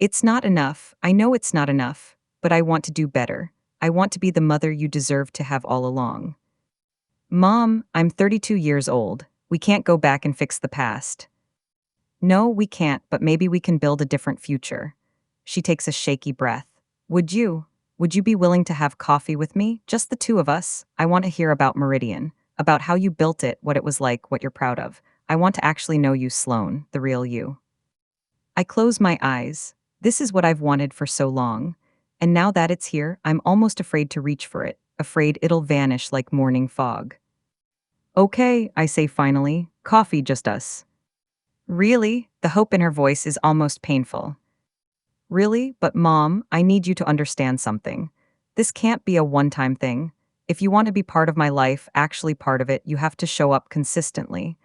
It's not enough. I know it's not enough, but I want to do better. I want to be the mother you deserve to have all along. Mom, I'm 32 years old. We can't go back and fix the past. No, we can't, but maybe we can build a different future. She takes a shaky breath. Would you be willing to have coffee with me? Just the 2 of us. I want to hear about Meridian, about how you built it, what it was like, what you're proud of. I want to actually know you, Sloan, the real you. I close my eyes. This is what I've wanted for so long. And now that it's here, I'm almost afraid to reach for it, afraid it'll vanish like morning fog. Okay, I say finally, coffee, just us. Really? The hope in her voice is almost painful. Really? But Mom, I need you to understand something. This can't be a one-time thing. If you want to be part of my life, actually part of it, you have to show up consistently.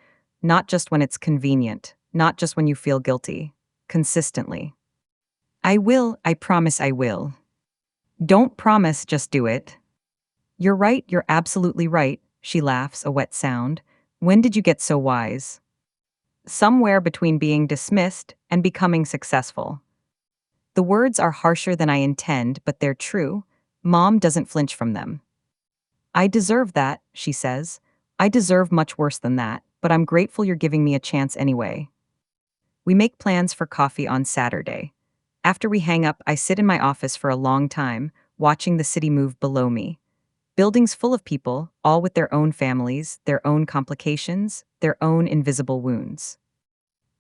Not just when it's convenient, not just when you feel guilty. Consistently. I will, I promise I will. Don't promise, just do it. You're right, you're absolutely right, she laughs, a wet sound. When did you get so wise? Somewhere between being dismissed and becoming successful. The words are harsher than I intend, but they're true. Mom doesn't flinch from them. I deserve that, she says. I deserve much worse than that, but I'm grateful you're giving me a chance anyway. We make plans for coffee on Saturday. After we hang up, I sit in my office for a long time, watching the city move below me. Buildings full of people, all with their own families, their own complications, their own invisible wounds.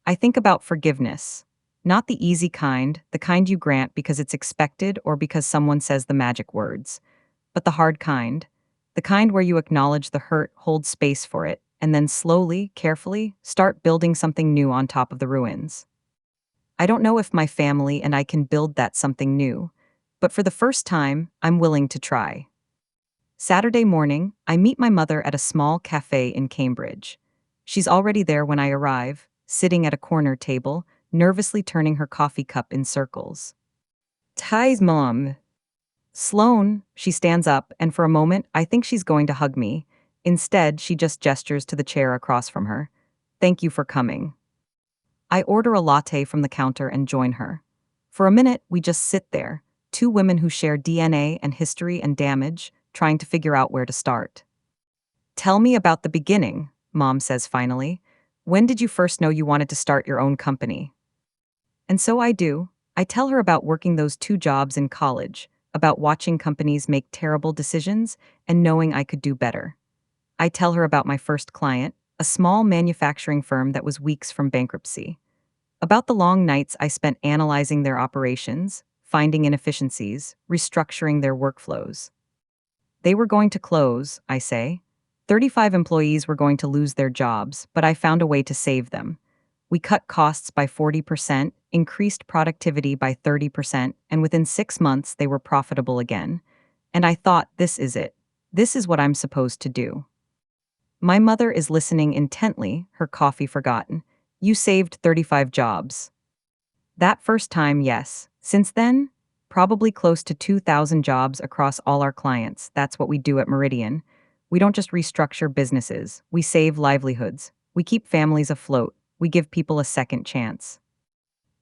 I think about forgiveness. Not the easy kind, the kind you grant because it's expected or because someone says the magic words, but the hard kind. The kind where you acknowledge the hurt, hold space for it, and then slowly, carefully, start building something new on top of the ruins. I don't know if my family and I can build that something new, but for the first time, I'm willing to try. Saturday morning, I meet my mother at a small cafe in Cambridge. She's already there when I arrive, sitting at a corner table, nervously turning her coffee cup in circles. Ty's mom. Sloane, she stands up, and for a moment, I think she's going to hug me. Instead, she just gestures to the chair across from her. Thank you for coming. I order a latte from the counter and join her. For a minute, we just sit there, two women who share DNA and history and damage, trying to figure out where to start. Tell me about the beginning, Mom says finally. When did you first know you wanted to start your own company? And so I do. I tell her about working those two jobs in college, about watching companies make terrible decisions and knowing I could do better. I tell her about my first client, a small manufacturing firm that was weeks from bankruptcy. About the long nights I spent analyzing their operations, finding inefficiencies, restructuring their workflows. They were going to close, I say. 35 employees were going to lose their jobs, but I found a way to save them. We cut costs by 40%, increased productivity by 30%, and within 6 months they were profitable again. And I thought, this is it. This is what I'm supposed to do. My mother is listening intently, her coffee forgotten. You saved 35 jobs. That first time, yes. Since then, probably close to 2,000 jobs across all our clients. That's what we do at Meridian. We don't just restructure businesses. We save livelihoods. We keep families afloat. We give people a second chance.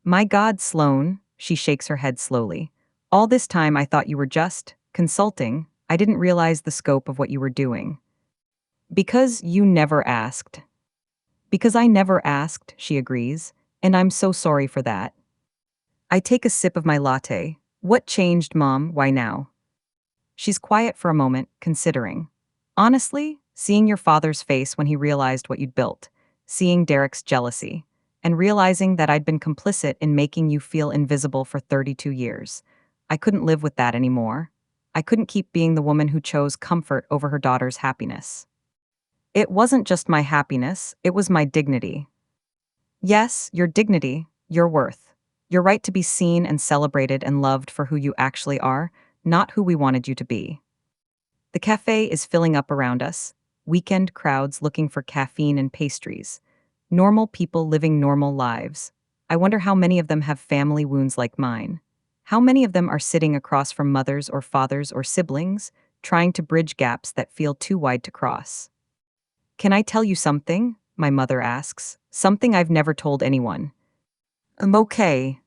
My God, Sloane, she shakes her head slowly. All this time I thought you were just consulting. I didn't realize the scope of what you were doing. Because you never asked. Because I never asked, she agrees, and I'm so sorry for that. I take a sip of my latte. What changed, Mom? Why now? She's quiet for a moment, considering. Honestly, seeing your father's face when he realized what you'd built, seeing Derek's jealousy, and realizing that I'd been complicit in making you feel invisible for 32 years. I couldn't live with that anymore. I couldn't keep being the woman who chose comfort over her daughter's happiness. It wasn't just my happiness, it was my dignity. Yes, your dignity, your worth. Your right to be seen and celebrated and loved for who you actually are, not who we wanted you to be. The cafe is filling up around us, weekend crowds looking for caffeine and pastries, normal people living normal lives. I wonder how many of them have family wounds like mine. How many of them are sitting across from mothers or fathers or siblings, trying to bridge gaps that feel too wide to cross. Can I tell you something? My mother asks. Something I've never told anyone. Okay.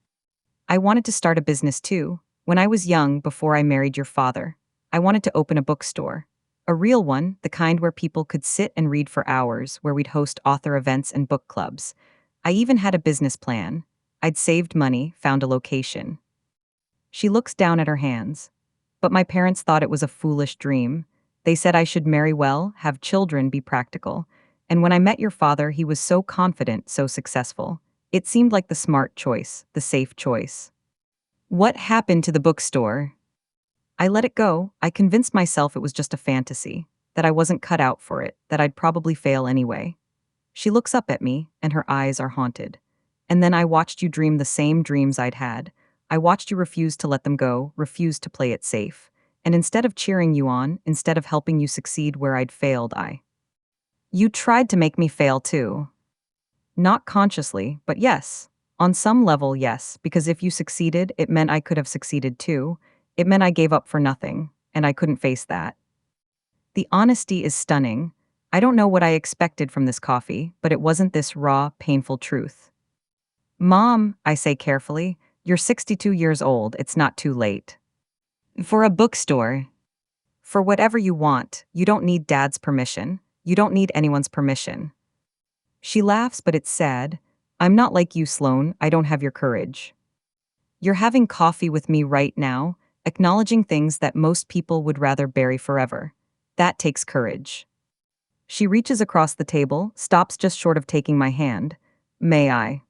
I wanted to start a business too. When I was young, before I married your father, I wanted to open a bookstore. A real one, the kind where people could sit and read for hours, where we'd host author events and book clubs. I even had a business plan. I'd saved money, found a location. She looks down at her hands. But my parents thought it was a foolish dream. They said I should marry well, have children, be practical. And when I met your father, he was so confident, so successful. It seemed like the smart choice, the safe choice. What happened to the bookstore? I let it go. I convinced myself it was just a fantasy, that I wasn't cut out for it, that I'd probably fail anyway. She looks up at me, and her eyes are haunted. And then I watched you dream the same dreams I'd had. I watched you refuse to let them go, refuse to play it safe. And instead of cheering you on, instead of helping you succeed where I'd failed, You tried to make me fail too. Not consciously, but yes. On some level, yes, because if you succeeded, it meant I could have succeeded too. It meant I gave up for nothing, and I couldn't face that. The honesty is stunning. I don't know what I expected from this coffee, but it wasn't this raw, painful truth. Mom, I say carefully, you're 62 years old, it's not too late. For a bookstore. For whatever you want, you don't need Dad's permission. You don't need anyone's permission. She laughs, but it's sad. I'm not like you, Sloan. I don't have your courage. You're having coffee with me right now, acknowledging things that most people would rather bury forever. That takes courage. She reaches across the table, stops just short of taking my hand. May I?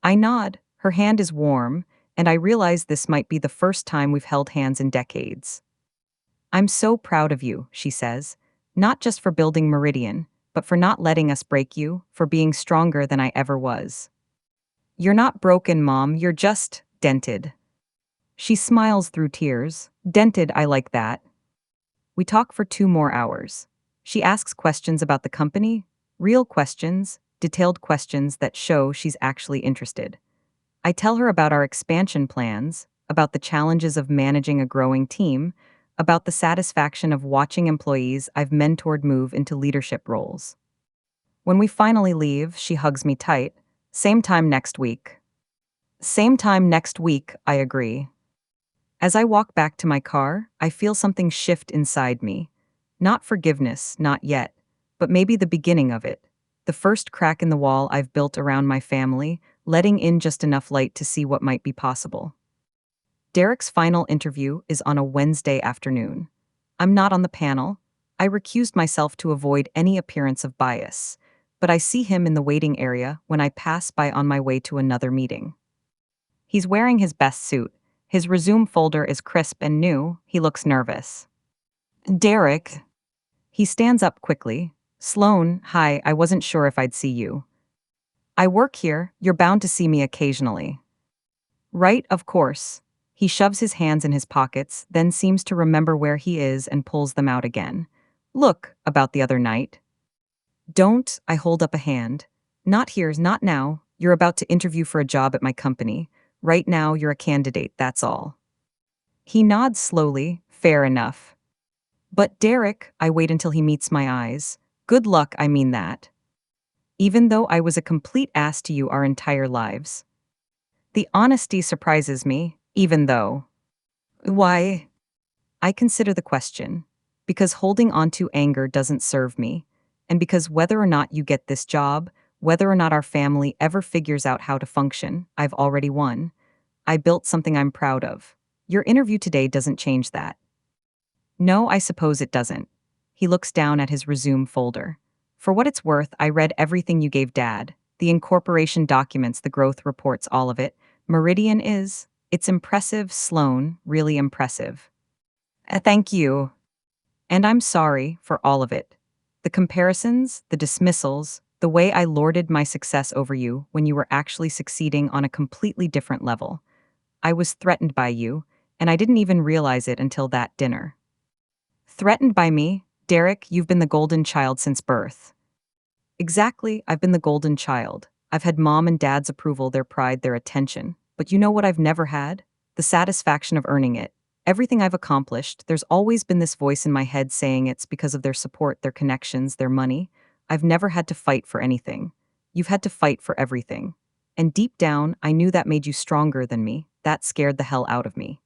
I nod. Her hand is warm, and I realize this might be the first time we've held hands in decades. I'm so proud of you, she says, not just for building Meridian, but for not letting us break you, for being stronger than I ever was. You're not broken, Mom, you're just dented. She smiles through tears. Dented, I like that. We talk for 2 more hours. She asks questions about the company, real questions, detailed questions that show she's actually interested. I tell her about our expansion plans, about the challenges of managing a growing team, about the satisfaction of watching employees I've mentored move into leadership roles. When we finally leave, she hugs me tight. Same time next week. Same time next week, I agree. As I walk back to my car, I feel something shift inside me. Not forgiveness, not yet, but maybe the beginning of it. The first crack in the wall I've built around my family, letting in just enough light to see what might be possible. Derek's final interview is on a Wednesday afternoon. I'm not on the panel. I recused myself to avoid any appearance of bias, but I see him in the waiting area when I pass by on my way to another meeting. He's wearing his best suit. His resume folder is crisp and new. He looks nervous. Derek. He stands up quickly. Sloan, hi, I wasn't sure if I'd see you. I work here. You're bound to see me occasionally. Right, of course. He shoves his hands in his pockets, then seems to remember where he is and pulls them out again. Look, about the other night. Don't, I hold up a hand. Not here, not now. You're about to interview for a job at my company. Right now, you're a candidate, that's all. He nods slowly, fair enough. But Derek, I wait until he meets my eyes. Good luck, I mean that. Even though I was a complete ass to you our entire lives. The honesty surprises me, even though. Why? I consider the question. Because holding on to anger doesn't serve me. And because whether or not you get this job, whether or not our family ever figures out how to function, I've already won. I built something I'm proud of. Your interview today doesn't change that. No, I suppose it doesn't. He looks down at his resume folder. For what it's worth, I read everything you gave Dad. The incorporation documents, the growth reports, all of it. Meridian is. It's impressive, Sloan, really impressive. Thank you. And I'm sorry for all of it. The comparisons, the dismissals, the way I lorded my success over you when you were actually succeeding on a completely different level. I was threatened by you, and I didn't even realize it until that dinner. Threatened by me? Derek, you've been the golden child since birth. Exactly, I've been the golden child. I've had Mom and Dad's approval, their pride, their attention. But you know what I've never had? The satisfaction of earning it. Everything I've accomplished, there's always been this voice in my head saying it's because of their support, their connections, their money. I've never had to fight for anything. You've had to fight for everything. And deep down, I knew that made you stronger than me. That scared the hell out of me.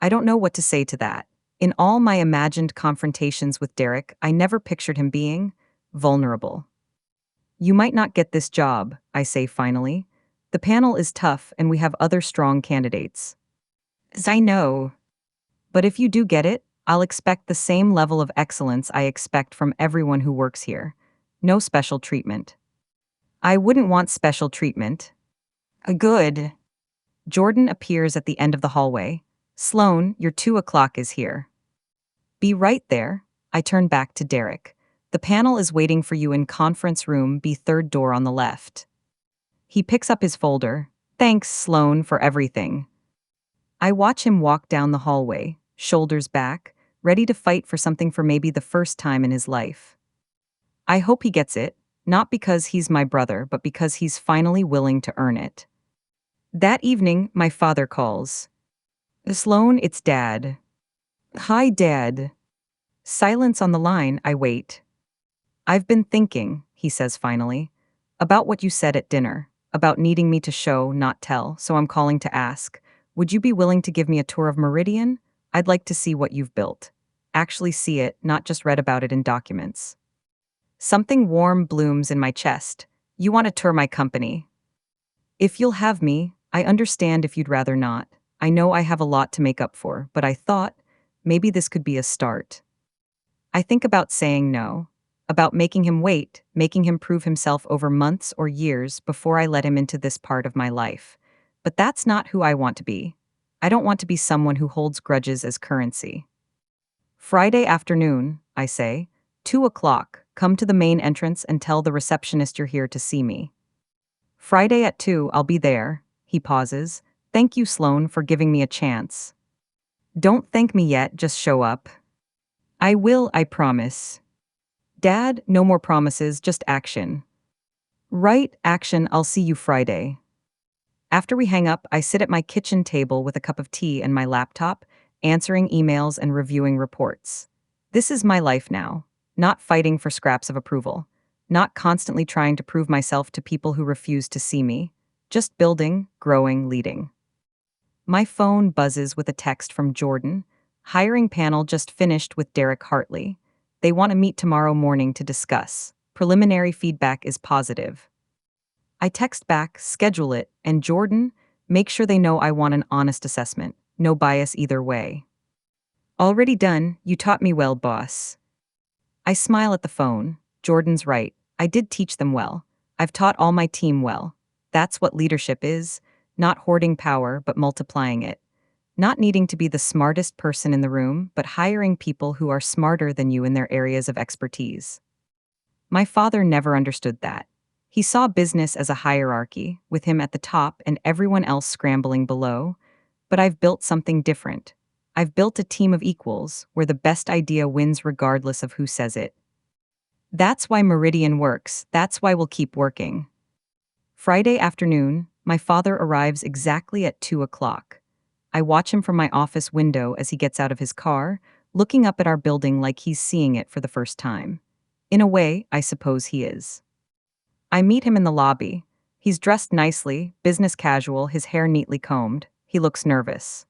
I don't know what to say to that. In all my imagined confrontations with Derek, I never pictured him being vulnerable. You might not get this job, I say finally. The panel is tough and we have other strong candidates. As I know. But if you do get it, I'll expect the same level of excellence I expect from everyone who works here. No special treatment. I wouldn't want special treatment. Good. Jordan appears at the end of the hallway. Sloan, your 2 o'clock is here. Be right there. I turn back to Derek. The panel is waiting for you in conference room B, third door on the left. He picks up his folder. Thanks, Sloan, for everything. I watch him walk down the hallway, shoulders back, ready to fight for something for maybe the first time in his life. I hope he gets it, not because he's my brother, but because he's finally willing to earn it. That evening, my father calls. Sloan, it's Dad. Hi, Dad. Silence on the line, I wait. I've been thinking, he says finally, about what you said at dinner, about needing me to show, not tell, so I'm calling to ask, would you be willing to give me a tour of Meridian? I'd like to see what you've built. Actually see it, not just read about it in documents. Something warm blooms in my chest. You want to tour my company. If you'll have me, I understand if you'd rather not. I know I have a lot to make up for, but I thought maybe this could be a start. I think about saying no, about making him wait, making him prove himself over months or years before I let him into this part of my life. But that's not who I want to be. I don't want to be someone who holds grudges as currency. Friday afternoon, I say, 2 o'clock, come to the main entrance and tell the receptionist you're here to see me. Friday at 2, I'll be there. He pauses. Thank you, Sloan, for giving me a chance. Don't thank me yet, just show up. I will, I promise. Dad, no more promises, just action. Right, action, I'll see you Friday. After we hang up, I sit at my kitchen table with a cup of tea and my laptop, answering emails and reviewing reports. This is my life now, not fighting for scraps of approval, not constantly trying to prove myself to people who refuse to see me, just building, growing, leading. My phone buzzes with a text from Jordan. Hiring panel just finished with Derek Hartley. They want to meet tomorrow morning to discuss. Preliminary feedback is positive. I text back, schedule it, and Jordan, make sure they know I want an honest assessment. No bias either way. Already done, you taught me well, boss. I smile at the phone. Jordan's right. I did teach them well. I've taught all my team well. That's what leadership is, not hoarding power, but multiplying it. Not needing to be the smartest person in the room, but hiring people who are smarter than you in their areas of expertise. My father never understood that. He saw business as a hierarchy, with him at the top and everyone else scrambling below. But I've built something different. I've built a team of equals, where the best idea wins regardless of who says it. That's why Meridian works, that's why we'll keep working. Friday afternoon, my father arrives exactly at 2 o'clock. I watch him from my office window as he gets out of his car, looking up at our building like he's seeing it for the first time. In a way, I suppose he is. I meet him in the lobby. He's dressed nicely, business casual, his hair neatly combed. He looks nervous.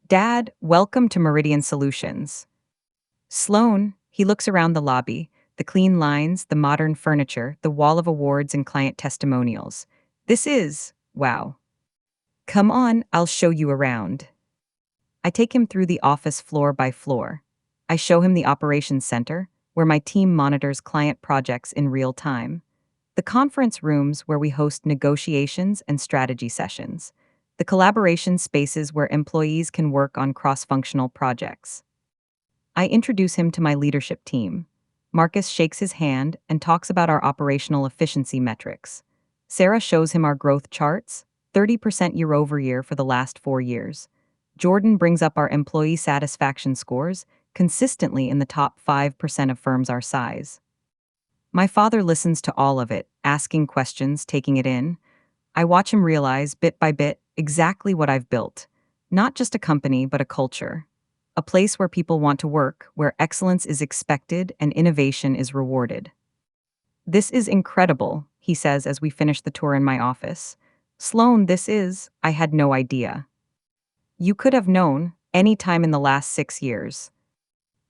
Dad, welcome to Meridian Solutions. Sloan, he looks around the lobby, the clean lines, the modern furniture, the wall of awards and client testimonials. This is, wow. Come on, I'll show you around. I take him through the office floor by floor. I show him the operations center, where my team monitors client projects in real time. The conference rooms where we host negotiations and strategy sessions. The collaboration spaces where employees can work on cross-functional projects. I introduce him to my leadership team. Marcus shakes his hand and talks about our operational efficiency metrics. Sarah shows him our growth charts, 30% year over year for the last 4 years. Jordan brings up our employee satisfaction scores, consistently in the top 5% of firms our size. My father listens to all of it, asking questions, taking it in. I watch him realize, bit by bit, exactly what I've built. Not just a company, but a culture. A place where people want to work, where excellence is expected and innovation is rewarded. This is incredible, he says as we finish the tour in my office. Sloan, I had no idea. You could have known, any time in the last 6 years.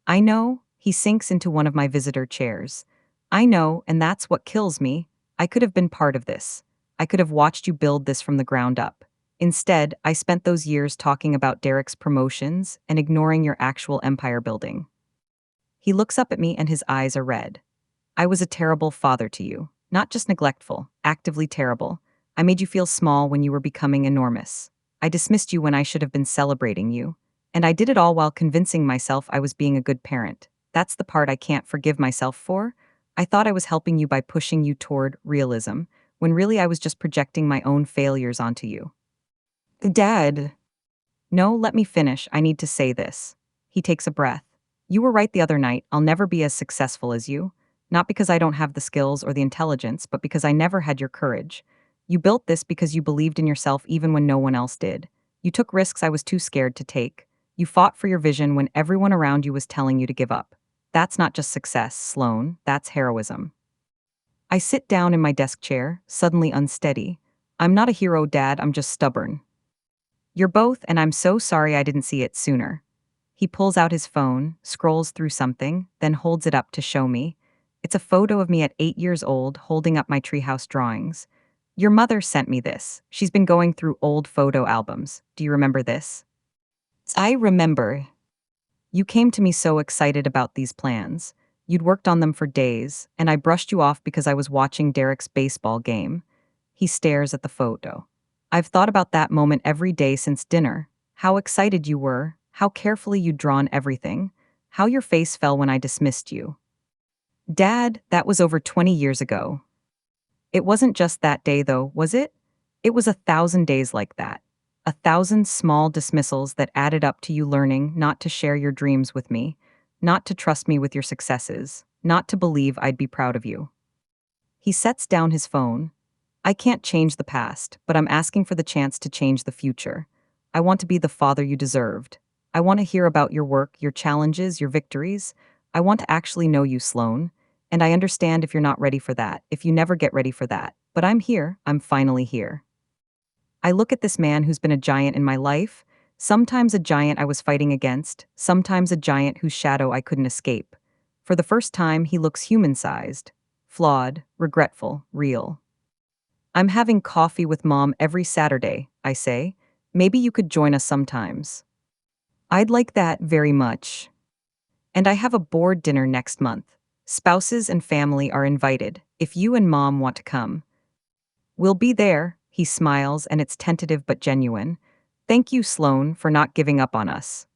I know, he sinks into one of my visitor chairs. I know, and that's what kills me. I could have been part of this. I could have watched you build this from the ground up. Instead, I spent those years talking about Derek's promotions and ignoring your actual empire building. He looks up at me and his eyes are red. I was a terrible father to you. Not just neglectful, actively terrible. I made you feel small when you were becoming enormous. I dismissed you when I should have been celebrating you. And I did it all while convincing myself I was being a good parent. That's the part I can't forgive myself for. I thought I was helping you by pushing you toward realism, when really I was just projecting my own failures onto you. Dad. No, let me finish. I need to say this. He takes a breath. You were right the other night. I'll never be as successful as you. Not because I don't have the skills or the intelligence, but because I never had your courage. You built this because you believed in yourself even when no one else did. You took risks I was too scared to take. You fought for your vision when everyone around you was telling you to give up. That's not just success, Sloan. That's heroism. I sit down in my desk chair, suddenly unsteady. I'm not a hero, Dad. I'm just stubborn. You're both, and I'm so sorry I didn't see it sooner. He pulls out his phone, scrolls through something, then holds it up to show me. It's a photo of me at 8 years old holding up my treehouse drawings. Your mother sent me this. She's been going through old photo albums. Do you remember this? I remember. You came to me so excited about these plans. You'd worked on them for days, and I brushed you off because I was watching Derek's baseball game. He stares at the photo. I've thought about that moment every day since dinner. How excited you were, how carefully you'd drawn everything, how your face fell when I dismissed you. Dad, that was over 20 years ago. It wasn't just that day, though, was it? It was 1,000 days like that. 1,000 small dismissals that added up to you learning not to share your dreams with me, not to trust me with your successes, not to believe I'd be proud of you. He sets down his phone. I can't change the past, but I'm asking for the chance to change the future. I want to be the father you deserved. I want to hear about your work, your challenges, your victories. I want to actually know you, Sloan. And I understand if you're not ready for that, if you never get ready for that. But I'm here, I'm finally here. I look at this man who's been a giant in my life, sometimes a giant I was fighting against, sometimes a giant whose shadow I couldn't escape. For the first time, he looks human-sized, flawed, regretful, real. I'm having coffee with Mom every Saturday, I say. Maybe you could join us sometimes. I'd like that very much. And I have a board dinner next month. Spouses and family are invited, if you and Mom want to come. We'll be there, he smiles, and it's tentative but genuine. Thank you, Sloan, for not giving up on us.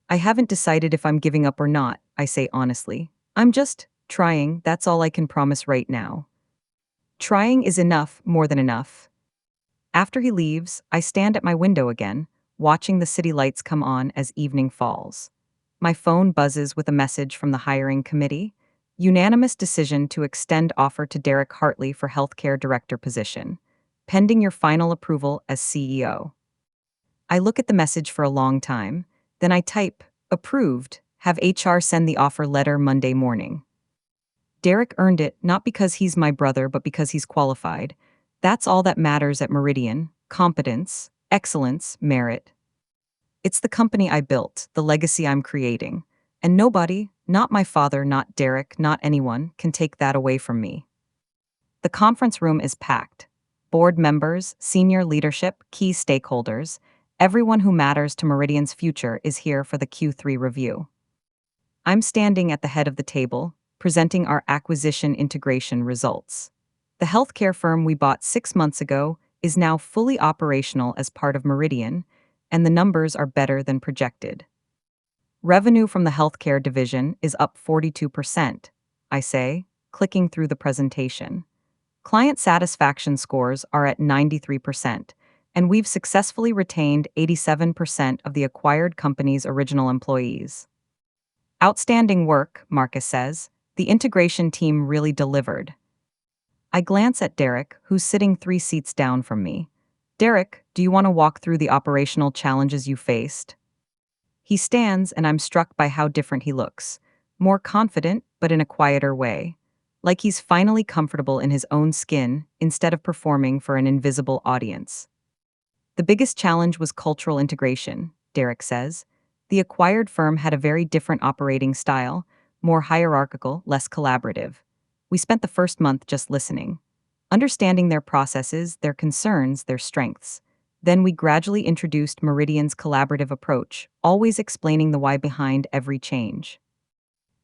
I haven't decided if I'm giving up or not, I say honestly. I'm just trying, that's all I can promise right now. Trying is enough, more than enough. After he leaves, I stand at my window again, watching the city lights come on as evening falls. My phone buzzes with a message from the hiring committee. Unanimous decision to extend offer to Derek Hartley for healthcare director position, pending your final approval as CEO. I look at the message for a long time, then I type, approved, have HR send the offer letter Monday morning. Derek earned it not because he's my brother but because he's qualified. That's all that matters at Meridian: competence, excellence, merit. It's the company I built, the legacy I'm creating. And nobody, not my father, not Derek, not anyone, can take that away from me. The conference room is packed. Board members, senior leadership, key stakeholders, everyone who matters to Meridian's future is here for the Q3 review. I'm standing at the head of the table, presenting our acquisition integration results. The healthcare firm we bought 6 months ago is now fully operational as part of Meridian, and the numbers are better than projected. Revenue from the healthcare division is up 42%, I say, clicking through the presentation. Client satisfaction scores are at 93%, and we've successfully retained 87% of the acquired company's original employees. Outstanding work, Marcus says. The integration team really delivered. I glance at Derek, who's sitting 3 seats down from me. Derek, do you want to walk through the operational challenges you faced? He stands, and I'm struck by how different he looks. More confident, but in a quieter way. Like he's finally comfortable in his own skin instead of performing for an invisible audience. The biggest challenge was cultural integration, Derek says. The acquired firm had a very different operating style, more hierarchical, less collaborative. We spent the first month just listening, understanding their processes, their concerns, their strengths. Then we gradually introduced Meridian's collaborative approach, always explaining the why behind every change.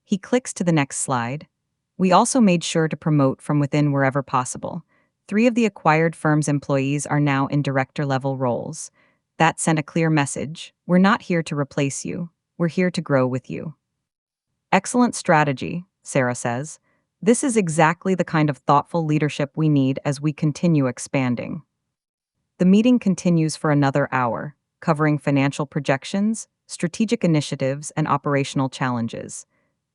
He clicks to the next slide. We also made sure to promote from within wherever possible. 3 of the acquired firm's employees are now in director-level roles. That sent a clear message: we're not here to replace you, we're here to grow with you. Excellent strategy, Sarah says. This is exactly the kind of thoughtful leadership we need as we continue expanding. The meeting continues for another hour, covering financial projections, strategic initiatives, and operational challenges.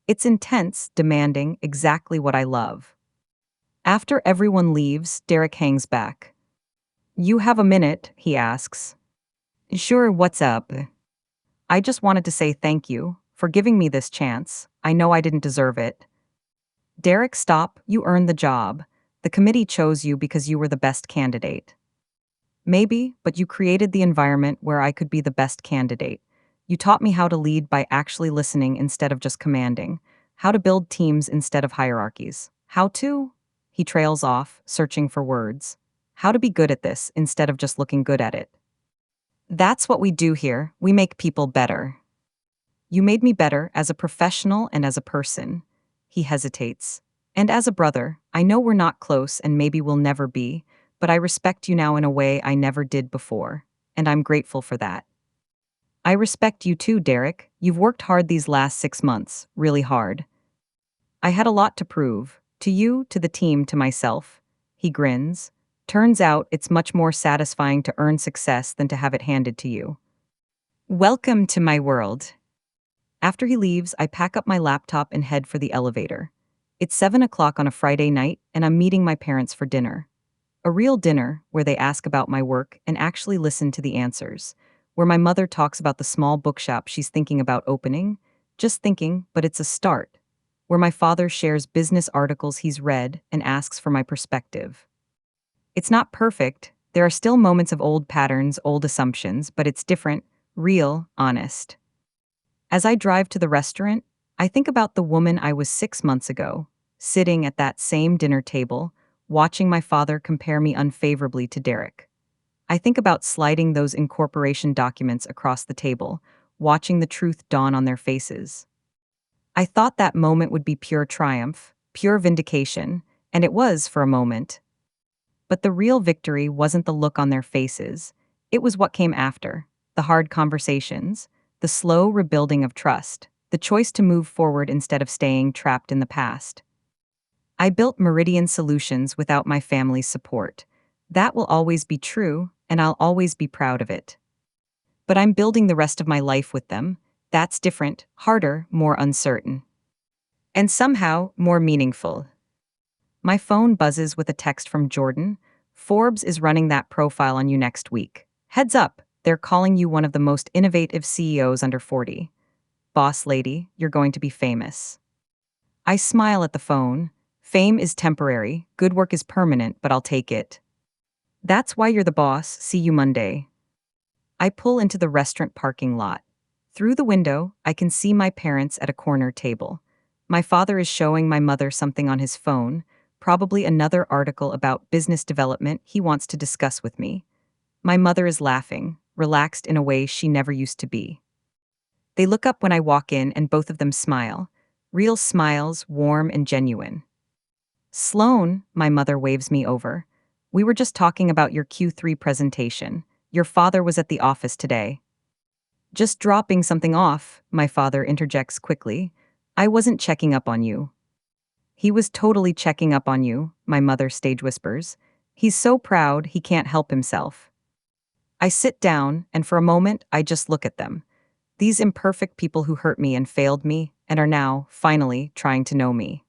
It's intense, demanding, exactly what I love. After everyone leaves, Derek hangs back. You have a minute, he asks. Sure, what's up? I just wanted to say thank you for giving me this chance. I know I didn't deserve it. Derek, stop, you earned the job. The committee chose you because you were the best candidate. Maybe, but you created the environment where I could be the best candidate. You taught me how to lead by actually listening instead of just commanding, How to build teams instead of hierarchies. How to? He trails off, searching for words. How to be good at this instead of just looking good at it. That's what we do here. We make people better. You made me better as a professional and as a person. He hesitates. And as a brother, I know we're not close and maybe we'll never be, but I respect you now in a way I never did before. And I'm grateful for that. I respect you too, Derek. You've worked hard these last 6 months, really hard. I had a lot to prove. To you, to the team, to myself. He grins. Turns out it's much more satisfying to earn success than to have it handed to you. Welcome to my world. After he leaves, I pack up my laptop and head for the elevator. It's 7 o'clock on a Friday night, and I'm meeting my parents for dinner. A real dinner, where they ask about my work and actually listen to the answers. Where my mother talks about the small bookshop she's thinking about opening. Just thinking, but it's a start. Where my father shares business articles he's read and asks for my perspective. It's not perfect. There are still moments of old patterns, old assumptions, but it's different, real, honest. As I drive to the restaurant, I think about the woman I was 6 months ago, sitting at that same dinner table, watching my father compare me unfavorably to Derek. I think about sliding those incorporation documents across the table, watching the truth dawn on their faces. I thought that moment would be pure triumph, pure vindication, and it was for a moment. But the real victory wasn't the look on their faces. It was what came after, the hard conversations, the slow rebuilding of trust, the choice to move forward instead of staying trapped in the past. I built Meridian Solutions without my family's support. That will always be true, and I'll always be proud of it. But I'm building the rest of my life with them. That's different, harder, more uncertain. And somehow, more meaningful. My phone buzzes with a text from Jordan. Forbes is running that profile on you next week. Heads up, they're calling you one of the most innovative CEOs under 40. Boss lady, you're going to be famous. I smile at the phone. Fame is temporary, good work is permanent, but I'll take it. That's why you're the boss. See you Monday. I pull into the restaurant parking lot. Through the window, I can see my parents at a corner table. My father is showing my mother something on his phone, probably another article about business development he wants to discuss with me. My mother is laughing, relaxed in a way she never used to be. They look up when I walk in and both of them smile. Real smiles, warm and genuine. Sloan, my mother waves me over. We were just talking about your Q3 presentation. Your father was at the office today. Just dropping something off, my father interjects quickly. I wasn't checking up on you. He was totally checking up on you, my mother stage whispers. He's so proud he can't help himself. I sit down, and for a moment, I just look at them. These imperfect people who hurt me and failed me, and are now, finally, trying to know me.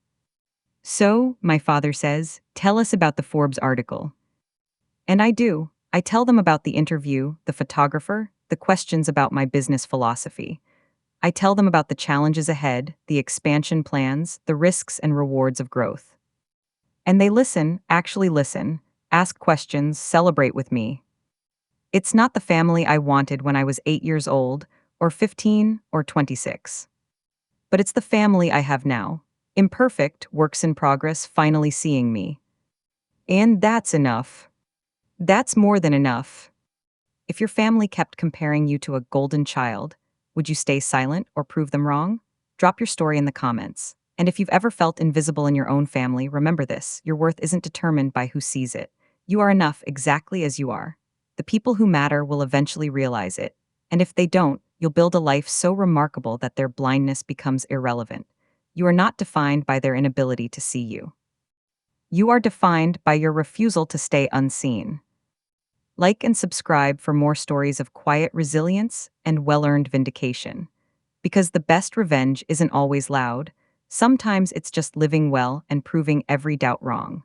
So, my father says, tell us about the Forbes article. And I do. I tell them about the interview, the photographer, the questions about my business philosophy. I tell them about the challenges ahead, the expansion plans, the risks and rewards of growth. And they listen, actually listen, ask questions, celebrate with me. It's not the family I wanted when I was 8 years old, or 15, or 26. But it's the family I have now. Imperfect, works in progress, finally seeing me. And that's enough. That's more than enough. If your family kept comparing you to a golden child, would you stay silent or prove them wrong? Drop your story in the comments. And if you've ever felt invisible in your own family, remember this: your worth isn't determined by who sees it. You are enough exactly as you are. The people who matter will eventually realize it. And if they don't, you'll build a life so remarkable that their blindness becomes irrelevant. You are not defined by their inability to see you. You are defined by your refusal to stay unseen. Like and subscribe for more stories of quiet resilience and well-earned vindication. Because the best revenge isn't always loud. Sometimes it's just living well and proving every doubt wrong.